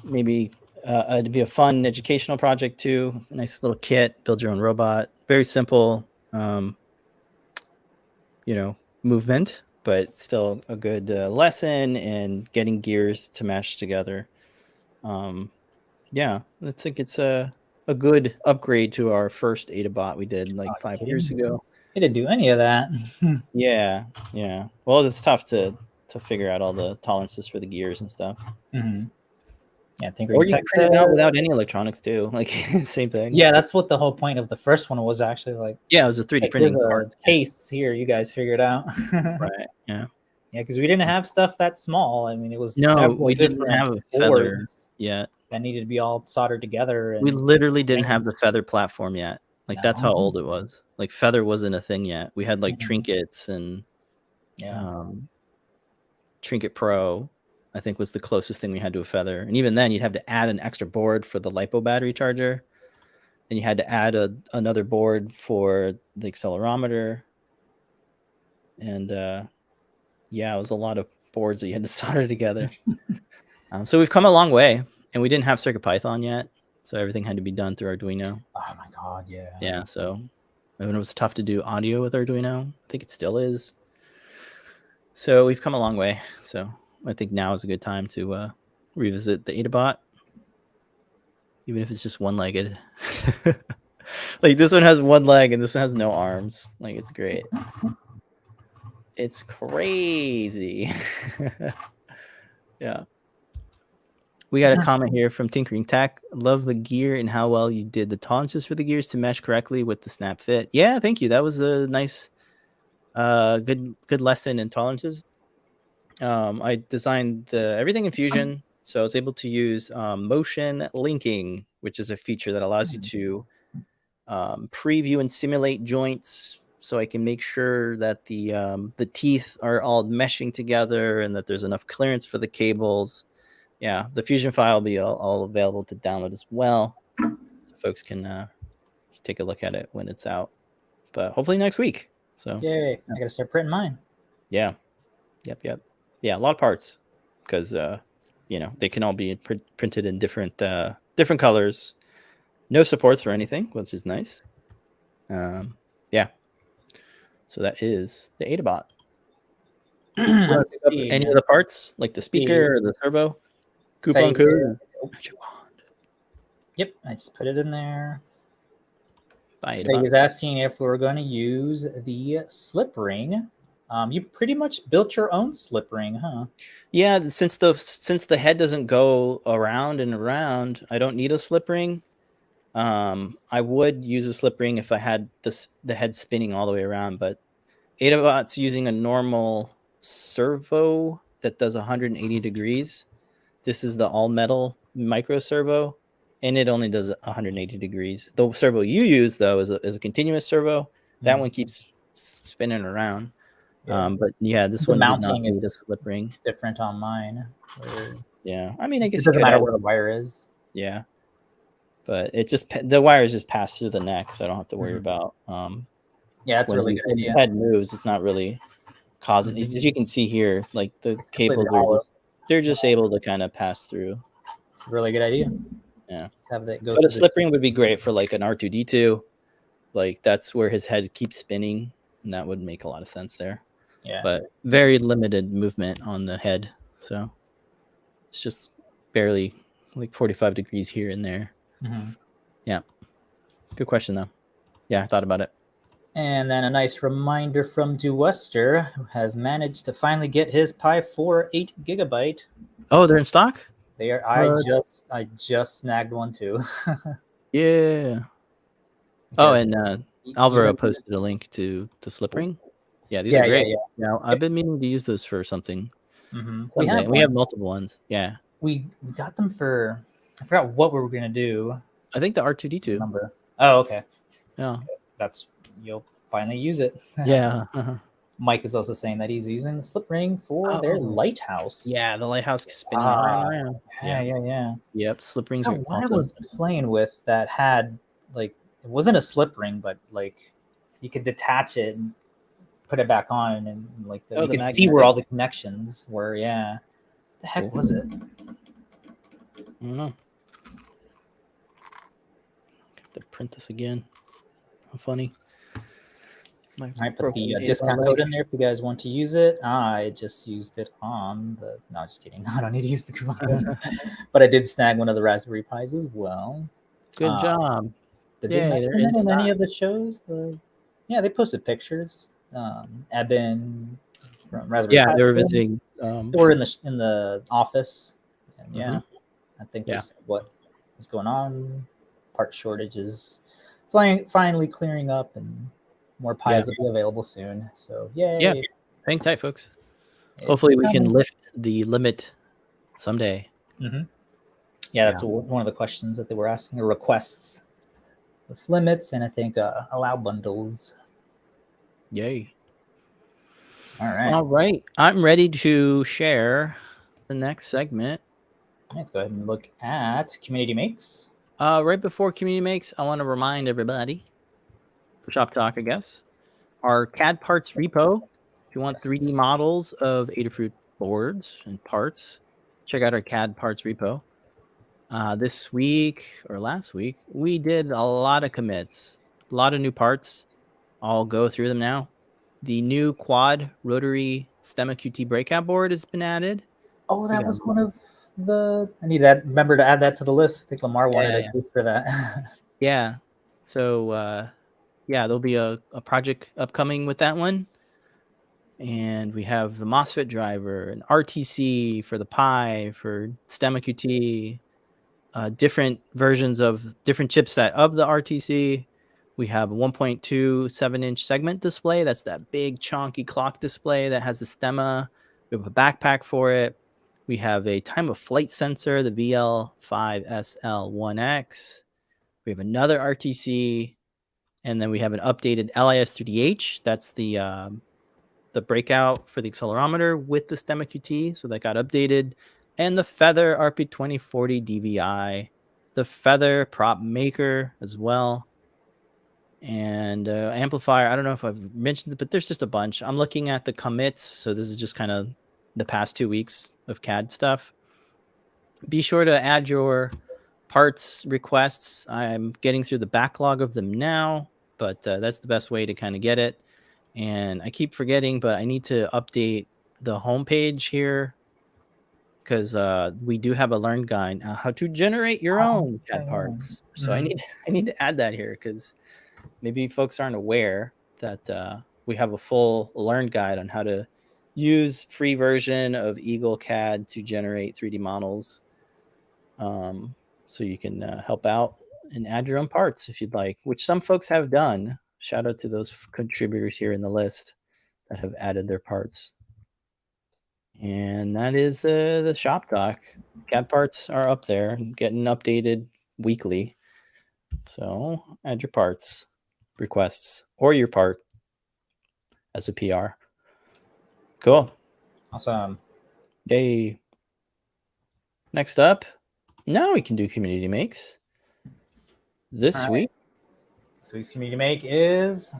Speaker 1: Maybe it'd be a fun educational project too. A nice little kit, build your own robot. Very simple, movement, but still a good lesson and getting gears to mesh together. Yeah, I think it's a good upgrade to our first Adabot we did like 5 years ago.
Speaker 2: He didn't do any of that.
Speaker 1: Yeah. Well, it's tough to figure out all the tolerances for the gears and stuff.
Speaker 2: Mm-hmm. Yeah,
Speaker 1: or you can print it out without any electronics too. Like same thing.
Speaker 2: Yeah, that's what the whole point of the first one was actually like.
Speaker 1: Yeah, it was a 3D printing
Speaker 2: part. Case here, you guys figured out.
Speaker 1: Right. Yeah.
Speaker 2: Yeah, because we didn't have stuff that small. I mean, it was
Speaker 1: No,
Speaker 2: several
Speaker 1: we didn't
Speaker 2: different
Speaker 1: have a feather
Speaker 2: boards
Speaker 1: yet.
Speaker 2: that needed to be all soldered together. And
Speaker 1: We literally didn't have the feather platform yet. Like that's how
Speaker 2: No.
Speaker 1: old it was. Like feather wasn't a thing yet. We had like
Speaker 2: Mhm.
Speaker 1: trinkets and
Speaker 2: Yeah.
Speaker 1: Trinket Pro, I think, was the closest thing we had to a feather. And even then, you'd have to add an extra board for the LiPo battery charger. And you had to add another board for the accelerometer. And yeah, it was a lot of boards that you had to solder together. So we've come a long way. And we didn't have CircuitPython yet. So everything had to be done through Arduino.
Speaker 2: Oh my God, yeah.
Speaker 1: Yeah, so it was tough to do audio with Arduino. I think it still is. So we've come a long way. So I think now is a good time to revisit the Adabot, even if it's just one-legged. Like this one has one leg and this one has no arms. Like it's great. It's crazy. Yeah. We got a comment here from Tinkering Tech. Love the gear and how well you did the tolerances for the gears to mesh correctly with the snap fit. Yeah, thank you. That was a nice, good lesson in tolerances. I designed everything in Fusion, so it's able to use motion linking, which is a feature that allows you to preview and simulate joints. So I can make sure that the teeth are all meshing together and that there's enough clearance for the cables. Yeah, the Fusion file will be all available to download as well, so folks can take a look at it when it's out. But hopefully next week. So
Speaker 2: Yay! I gotta start printing mine.
Speaker 1: Yeah. Yep. Yeah, a lot of parts because they can all be printed in different colors. No supports for anything, which is nice. Yeah. So that is the Adabot.
Speaker 2: Let's
Speaker 1: Pick up
Speaker 2: see.
Speaker 1: any of the parts, like the speaker or the servo? Coupon code.
Speaker 2: Yep, I just put it in there.
Speaker 1: Buy
Speaker 2: Faye
Speaker 1: Adabot.
Speaker 2: was asking if we're going to use the slip ring. You pretty much built your own slip ring, huh?
Speaker 1: Yeah, since the head doesn't go around and around, I don't need a slip ring. I would use a slip ring if I had the head spinning all the way around, but Adabot's using a normal servo that does 180 degrees. This is the all metal micro servo, and it only does 180 degrees. The servo you use though is a continuous servo. That one keeps spinning around.
Speaker 2: Yeah.
Speaker 1: But yeah, this
Speaker 2: The
Speaker 1: one did not
Speaker 2: mounting
Speaker 1: need a
Speaker 2: is
Speaker 1: slip ring.
Speaker 2: different on mine.
Speaker 1: Yeah, I mean, I guess
Speaker 2: It doesn't matter where the wire is.
Speaker 1: Yeah, but it just the wires just pass through the neck, so I don't have to worry about.
Speaker 2: Yeah, that's really good
Speaker 1: when
Speaker 2: idea.
Speaker 1: the head moves, it's not really causing. As you can see here, like the cables they're just able to kind of pass through.
Speaker 2: It's a really good idea.
Speaker 1: Yeah,
Speaker 2: have that go.
Speaker 1: But a slip ring would be great for like an R2D2. Like that's where his head keeps spinning, and that would make a lot of sense there.
Speaker 2: Yeah.
Speaker 1: But very limited movement on the head, so it's just barely like 45 degrees here and there. Yeah. Good question though. Yeah, I thought about it.
Speaker 2: And then a nice reminder from DeWester, who has managed to finally get his Pi 4 8 gigabyte.
Speaker 1: Oh, they're in stock?
Speaker 2: They are. I just snagged one too.
Speaker 1: Yeah. Oh, and Alvaro posted a link to the slip ring. Yeah, these are great. Yeah, I've been meaning to use this for something. We have multiple ones. Yeah.
Speaker 2: We got them for, I forgot what we were gonna do.
Speaker 1: I think the R2D2.
Speaker 2: Number. Oh, okay.
Speaker 1: Yeah.
Speaker 2: That's, you'll finally use it.
Speaker 1: Yeah.
Speaker 2: Mike is also saying that he's using the slip ring for their lighthouse.
Speaker 1: Yeah, the lighthouse spinning around.
Speaker 2: Yeah.
Speaker 1: Yep, slip rings are
Speaker 2: what I was playing with that had, like, it wasn't a slip ring, but like you could detach it and put it back on, and like you could see where all the connections were. Yeah. The heck was it?
Speaker 1: I don't know. Have to print this again. How funny.
Speaker 2: I might put the discount code in there if you guys want to use it. I just used it on the. No, just kidding. I don't need to use the coupon code. But I did snag one of the Raspberry Pis as well.
Speaker 1: Good job.
Speaker 2: Did they mention in any of the shows? They posted pictures. Eben from Raspberry Pi.
Speaker 1: Yeah, they were visiting.
Speaker 2: They were in the office. And I think they said what was going on. Part shortages finally clearing up, and more pies will be available soon. So yay!
Speaker 1: Yeah, hang tight, folks. Hopefully we can lift the limit someday.
Speaker 2: Mm-hmm. Yeah, that's one of the questions that they were asking, or requests. With limits, and I think allow bundles.
Speaker 1: Yay.
Speaker 2: All
Speaker 1: right. I'm ready to share the next segment.
Speaker 2: Let's go ahead and look at Community Makes.
Speaker 1: Right before Community Makes, I want to remind everybody, for Shop Talk, I guess, our CAD Parts repo. If you want 3D models of Adafruit boards and parts, check out our CAD Parts repo. This week or last week, we did a lot of commits, a lot of new parts. I'll go through them now. The new quad rotary Stemma QT breakout board has been added.
Speaker 2: Oh, that was one of the. I need to remember to add that to the list. I think Lamar wanted a case for that.
Speaker 1: Yeah. So, there'll be a project upcoming with that one. And we have the MOSFET driver, an RTC for the Pi, for Stemma QT, different versions of different chipset of the RTC. We have a 1.27-inch segment display. That's that big chunky clock display that has the Stemma. We have a backpack for it. We have a time of flight sensor, the VL5SL1X. We have another RTC, and then we have an updated LIS3DH. That's the breakout for the accelerometer with the Stemma QT, so that got updated. And the Feather RP2040 DVI, the Feather PropMaker as well, and amplifier. I don't know if I've mentioned it, but there's just a bunch. I'm looking at the commits, so this is just kind of the past 2 weeks of CAD stuff. Be sure to add your parts requests. I'm getting through the backlog of them now, but that's the best way to kind of get it. And I keep forgetting, but I need to update the homepage here because we do have a learn guide how to generate your own CAD parts. So I need to add that here because maybe folks aren't aware that we have a full learn guide on how to use free version of Eagle CAD to generate 3D models. So you can help out and add your own parts if you'd like, which some folks have done. Shout out to those contributors here in the list that have added their parts. And that is the shop talk. CAD parts are up there, getting updated weekly. So add your parts requests or your part as a PR. Cool.
Speaker 2: Awesome.
Speaker 1: Yay. Next up, now we can do community makes. This week.
Speaker 2: This week's community make is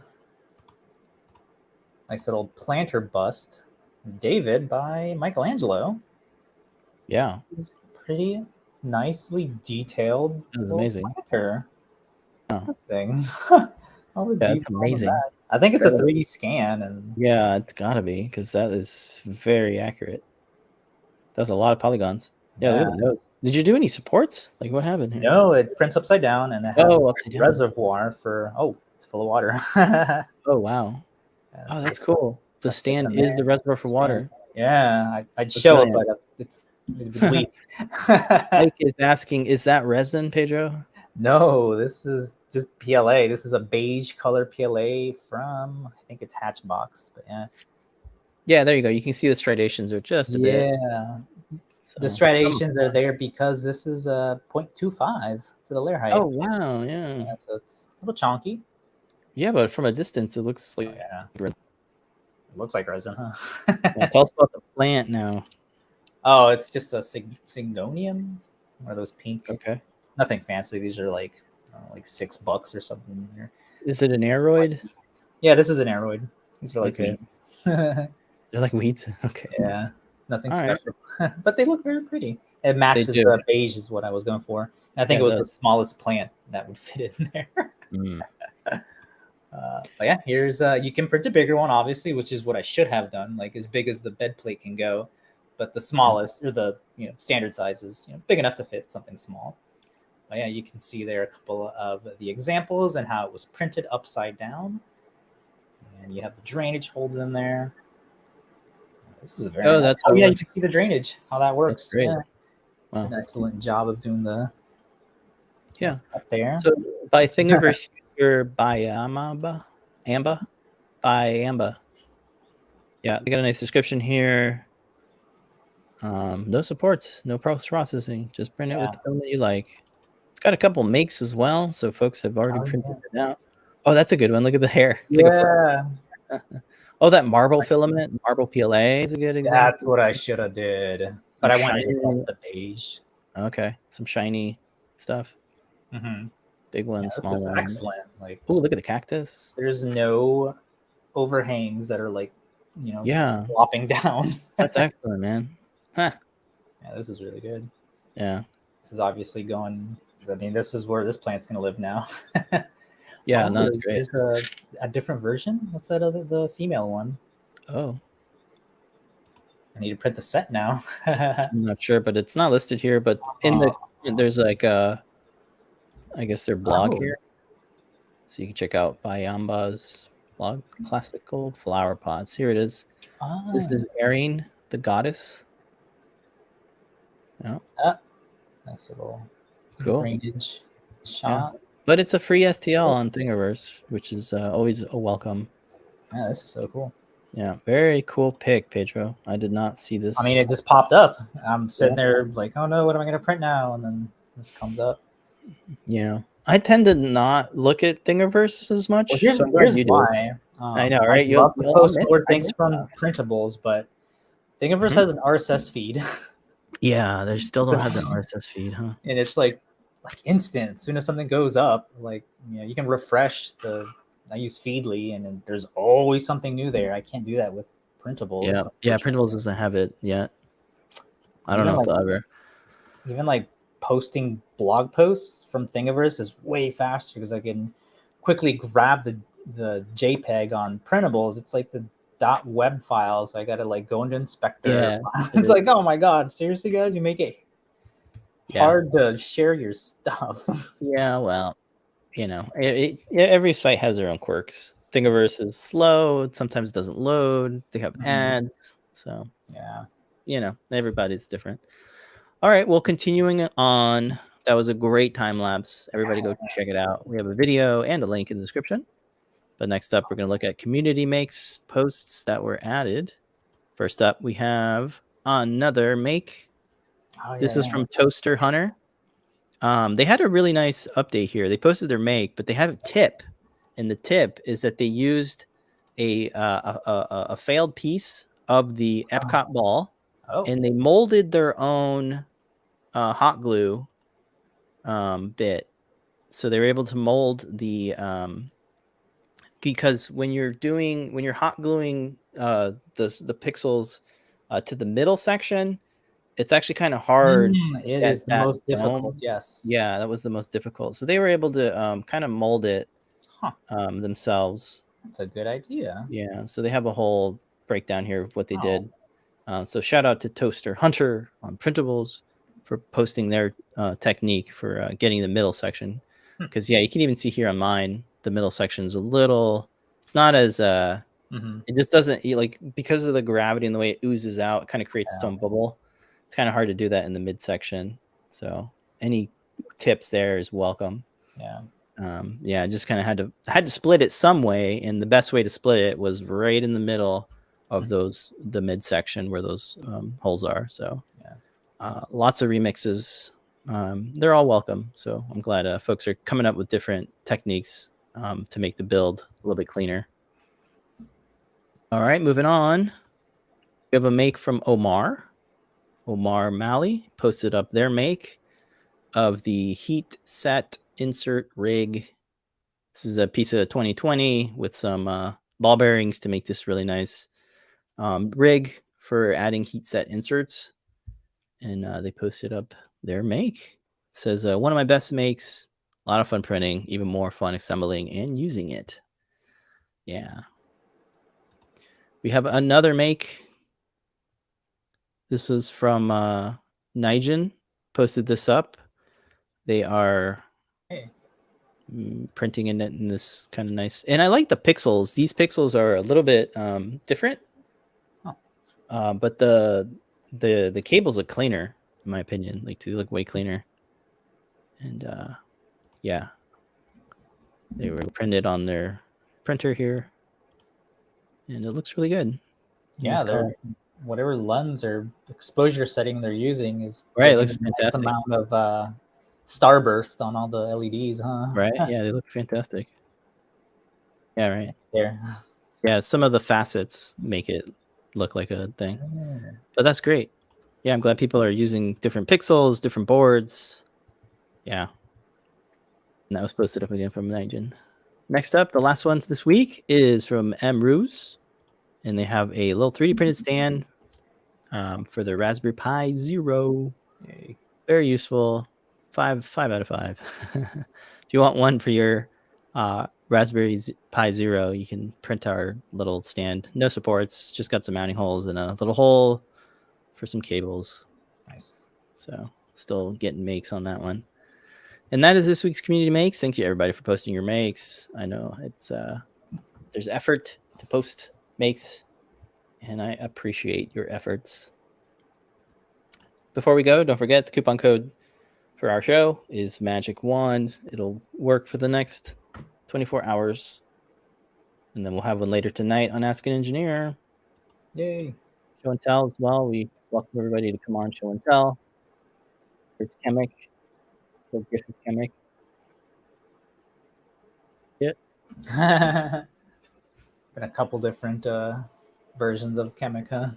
Speaker 2: nice little planter bust, David by Michelangelo.
Speaker 1: Yeah.
Speaker 2: This is pretty nicely detailed.
Speaker 1: That was amazing.
Speaker 2: Planter.
Speaker 1: Oh.
Speaker 2: This thing. All the
Speaker 1: That's amazing.
Speaker 2: I think it's a 3D scan, and
Speaker 1: yeah, it's gotta be because that is very accurate. That's a lot of polygons. Yeah, look at those. Did you do any supports? Like what happened here?
Speaker 2: No, it prints upside down, and it has a reservoir for. Oh, it's full of water.
Speaker 1: Oh wow. Yeah, oh, that's cool. The stand is the reservoir for water.
Speaker 2: Yeah, I'd show it, but it's weak.
Speaker 1: Mike is asking, is that resin, Pedro?
Speaker 2: No, this is just PLA. This is a beige color PLA from, I think it's Hatchbox, but yeah.
Speaker 1: Yeah, there you go. You can see the striations are just a bit.
Speaker 2: Yeah. So, the striations are there because this is a 0.25 for the layer height.
Speaker 1: Oh, wow. Yeah.
Speaker 2: So it's a little chonky.
Speaker 1: Yeah, but from a distance, it looks like
Speaker 2: resin. It looks like resin, huh?
Speaker 1: Yeah, tell us about the plant now.
Speaker 2: Oh, it's just a Syngonium. One of those pink.
Speaker 1: Okay.
Speaker 2: Nothing fancy. These are like $6 or something there.
Speaker 1: Is it an aeroid?
Speaker 2: Yeah, this is an aeroid. These are like weeds.
Speaker 1: They're like weeds? Okay.
Speaker 2: Yeah. Nothing special. But they look very pretty. It matches the beige is what I was going for. And I think it was the smallest plant that would fit in there. But yeah, here's you can print a bigger one, obviously, which is what I should have done, like as big as the bed plate can go. But the smallest or the standard size is big enough to fit something small. But yeah, you can see there a couple of the examples and how it was printed upside down. And you have the drainage holes in there. This is a very
Speaker 1: that's
Speaker 2: yeah, you can see the drainage, how that works.
Speaker 1: Great.
Speaker 2: Yeah.
Speaker 1: Wow.
Speaker 2: An excellent job of doing the up there.
Speaker 1: So by Thingiverse, you're Byambaa? Byambaa. Yeah, they got a nice description here. No supports, no processing. Just print it with the filament you like. It's got a couple makes as well, so folks have already printed it out. Oh, that's a good one. Look at the hair. It's like oh, that marble filament, marble PLA is a good example.
Speaker 2: That's what I should have did, but I wanted to test the beige.
Speaker 1: Okay, some shiny stuff. Big ones, small ones.
Speaker 2: Excellent. Like,
Speaker 1: oh, look at the cactus.
Speaker 2: There's no overhangs that are like, flopping down.
Speaker 1: That's excellent, man. Huh.
Speaker 2: Yeah, this is really good.
Speaker 1: Yeah.
Speaker 2: This is obviously going. I mean, this is where this plant's going to live now.
Speaker 1: Yeah, no, that's great.
Speaker 2: There's a different version. What's that other, the female one?
Speaker 1: Oh.
Speaker 2: I need to print the set now.
Speaker 1: I'm not sure, but it's not listed here. But in the there's like I guess their blog here, so you can check out Byambaa's blog. Classic gold flower pots. Here it is. This is Erdene, the goddess. Yeah.
Speaker 2: Nice little
Speaker 1: drainage
Speaker 2: shot.
Speaker 1: Yeah. But it's a free STL on Thingiverse, which is always a welcome.
Speaker 2: Yeah, this is so cool.
Speaker 1: Yeah, very cool pick, Pedro. I did not see this.
Speaker 2: I mean, it just popped up. I'm sitting there like, oh no, what am I going to print now? And then this comes up.
Speaker 1: Yeah, I tend to not look at Thingiverse as much.
Speaker 2: Well, here's why.
Speaker 1: I know, right?
Speaker 2: You love to post more things from printables, but Thingiverse has an RSS feed.
Speaker 1: Yeah, they still don't have the RSS feed, huh?
Speaker 2: And it's like instant. As soon as something goes up, like, you can refresh the. I use Feedly, and there's always something new there. I can't do that with printables.
Speaker 1: Yeah, printables doesn't have it yet. I don't know if they'll ever.
Speaker 2: Even like posting blog posts from Thingiverse is way faster because I can quickly grab the JPEG on printables. It's like the .web files. So I got to like go into Inspector.
Speaker 1: Yeah,
Speaker 2: it's like, oh my god, seriously, guys, you make it hard to share your stuff.
Speaker 1: Yeah, well, every site has their own quirks. Thingiverse is slow. It sometimes doesn't load. They have ads. So, everybody's different. All right, well, continuing on, that was a great time lapse. Everybody go check it out. We have a video and a link in the description. But next up, we're going to look at community makes posts that were added. First up, we have another make. This is from Toaster Hunter. They had a really nice update here. They posted their make, but they have a tip. And the tip is that they used a failed piece of the Epcot ball, and they molded their own hot glue bit. So they were able to mold the because when you're hot gluing the pixels to the middle section, it's actually kind of hard.
Speaker 2: It is the most difficult. Yes.
Speaker 1: Yeah, that was the most difficult. So they were able to kind of mold it themselves.
Speaker 2: That's a good idea.
Speaker 1: Yeah. So they have a whole breakdown here of what they did. So shout out to Toaster Hunter on Printables for posting their technique for getting the middle section. Because you can even see here on mine, the middle section is a little. It's not as it just doesn't like because of the gravity and the way it oozes out. It kind of creates its own bubble. It's kind of hard to do that in the midsection. So any tips there is welcome. I just kind of had to split it some way, and the best way to split it was right in the middle of the midsection where those holes are. So lots of remixes. They're all welcome. So I'm glad folks are coming up with different techniques to make the build a little bit cleaner. All right, moving on. We have a make from Omar Malley posted up their make of the heat set insert rig. This is a piece of 2020 with some ball bearings to make this really nice rig for adding heat set inserts. And they posted up their make. It says, one of my best makes, a lot of fun printing, even more fun assembling and using it. Yeah. We have another make. This is from Nijin, posted this up. They are printing in it in this kind of nice. And I like the pixels. These pixels are a little bit different. But the cables look cleaner, in my opinion. Like they look way cleaner. And they were printed on their printer here. And it looks really good.
Speaker 2: Yeah, they're whatever lens or exposure setting they're using is
Speaker 1: right. It looks fantastic.
Speaker 2: Amount of starburst on all the LEDs, huh?
Speaker 1: Right. Yeah, they look fantastic. Yeah, right.
Speaker 2: There.
Speaker 1: Yeah, some of the facets make it look like a thing,
Speaker 2: Oh.
Speaker 1: but that's great. Yeah, I'm glad people are using different pixels, different boards. Yeah. And that was posted up again from Nigel. Next up, the last one this week is from M. Ruse, and they have a little 3D printed stand for their Raspberry Pi Zero.
Speaker 2: Yay.
Speaker 1: Very useful. 5 out of 5. If you want one for your Raspberry Pi Zero, you can print our little stand. No supports, just got some mounting holes and a little hole for some cables.
Speaker 2: Nice.
Speaker 1: So still getting makes on that one. And that is this week's community makes. Thank you everybody for posting your makes. I know it's there's effort to post makes, and I appreciate your efforts. Before we go, don't forget the coupon code for our show is Magic1. It'll work for the next 24 hours. And then we'll have one later tonight on Ask an Engineer.
Speaker 2: Yay.
Speaker 1: Show and tell as well. We welcome everybody to come on show and tell. It's Chemic. Griffith Chemic.
Speaker 2: Been a couple different versions of Chemic, huh?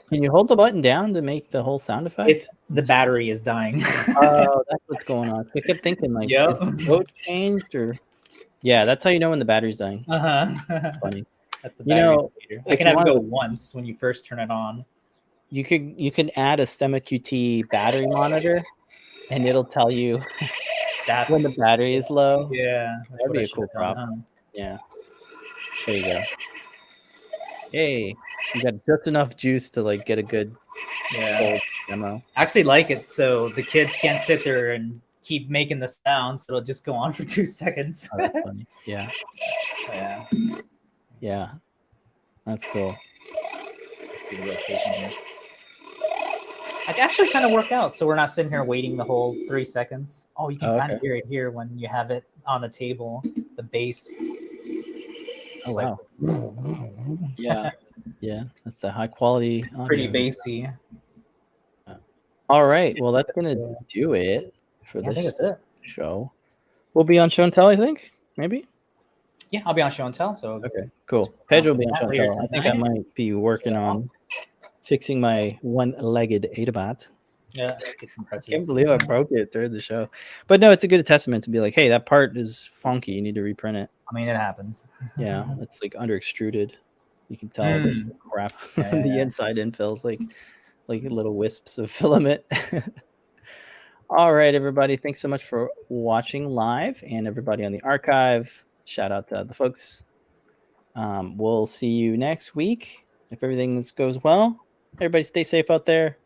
Speaker 1: Can you hold the button down to make the whole sound effect?
Speaker 2: It's the battery is dying.
Speaker 1: Oh, that's what's going on. So I kept thinking, like, is the code changed or? Yeah, that's how you know when the battery's dying. That's funny.
Speaker 2: That's the battery indicator. I can have it go once when you first turn it on.
Speaker 1: You can add a Stemma QT battery monitor, and it'll tell you when the battery is low.
Speaker 2: Yeah,
Speaker 1: that'd be a cool prop. Yeah, there you go. Hey, you got just enough juice to like get a good demo.
Speaker 2: I actually like it, so the kids can't sit there and keep making the sounds. It'll just go on for 2 seconds.
Speaker 1: Oh, that's funny. Yeah. Yeah. That's cool.
Speaker 2: Let's see the rotation here. I can actually kind of work out, so we're not sitting here waiting the whole 3 seconds. Oh, you can kind of hear it here when you have it on the table, the bass.
Speaker 1: Oh, wow. Yeah. Yeah. That's the high quality.
Speaker 2: Pretty bassy.
Speaker 1: All right. Well, that's going to do it for this show. We'll be on show and tell, I think. Maybe.
Speaker 2: Yeah, I'll be on show and tell. So
Speaker 1: okay, cool. Pedro will be on show and tell. I think I might be working on fixing my one-legged Adabot.
Speaker 2: Yeah,
Speaker 1: I can't believe I broke it during the show. But no, it's a good testament to be like, hey, that part is funky. You need to reprint it.
Speaker 2: I mean, it happens.
Speaker 1: Yeah, it's like under extruded. You can tell the crap. The inside infills like little wisps of filament. All right, everybody. Thanks so much for watching live, and everybody on the archive. Shout out to the folks. We'll see you next week if everything goes well. Everybody stay safe out there.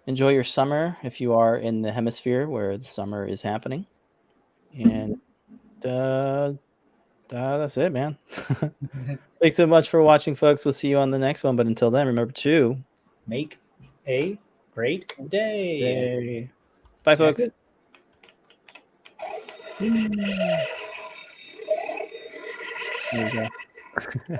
Speaker 1: Enjoy your summer if you are in the hemisphere where the summer is happening. And that's it, man. Thanks so much for watching, folks. We'll see you on the next one. But until then, remember to
Speaker 2: make a great day.
Speaker 1: Bye, folks. There you go.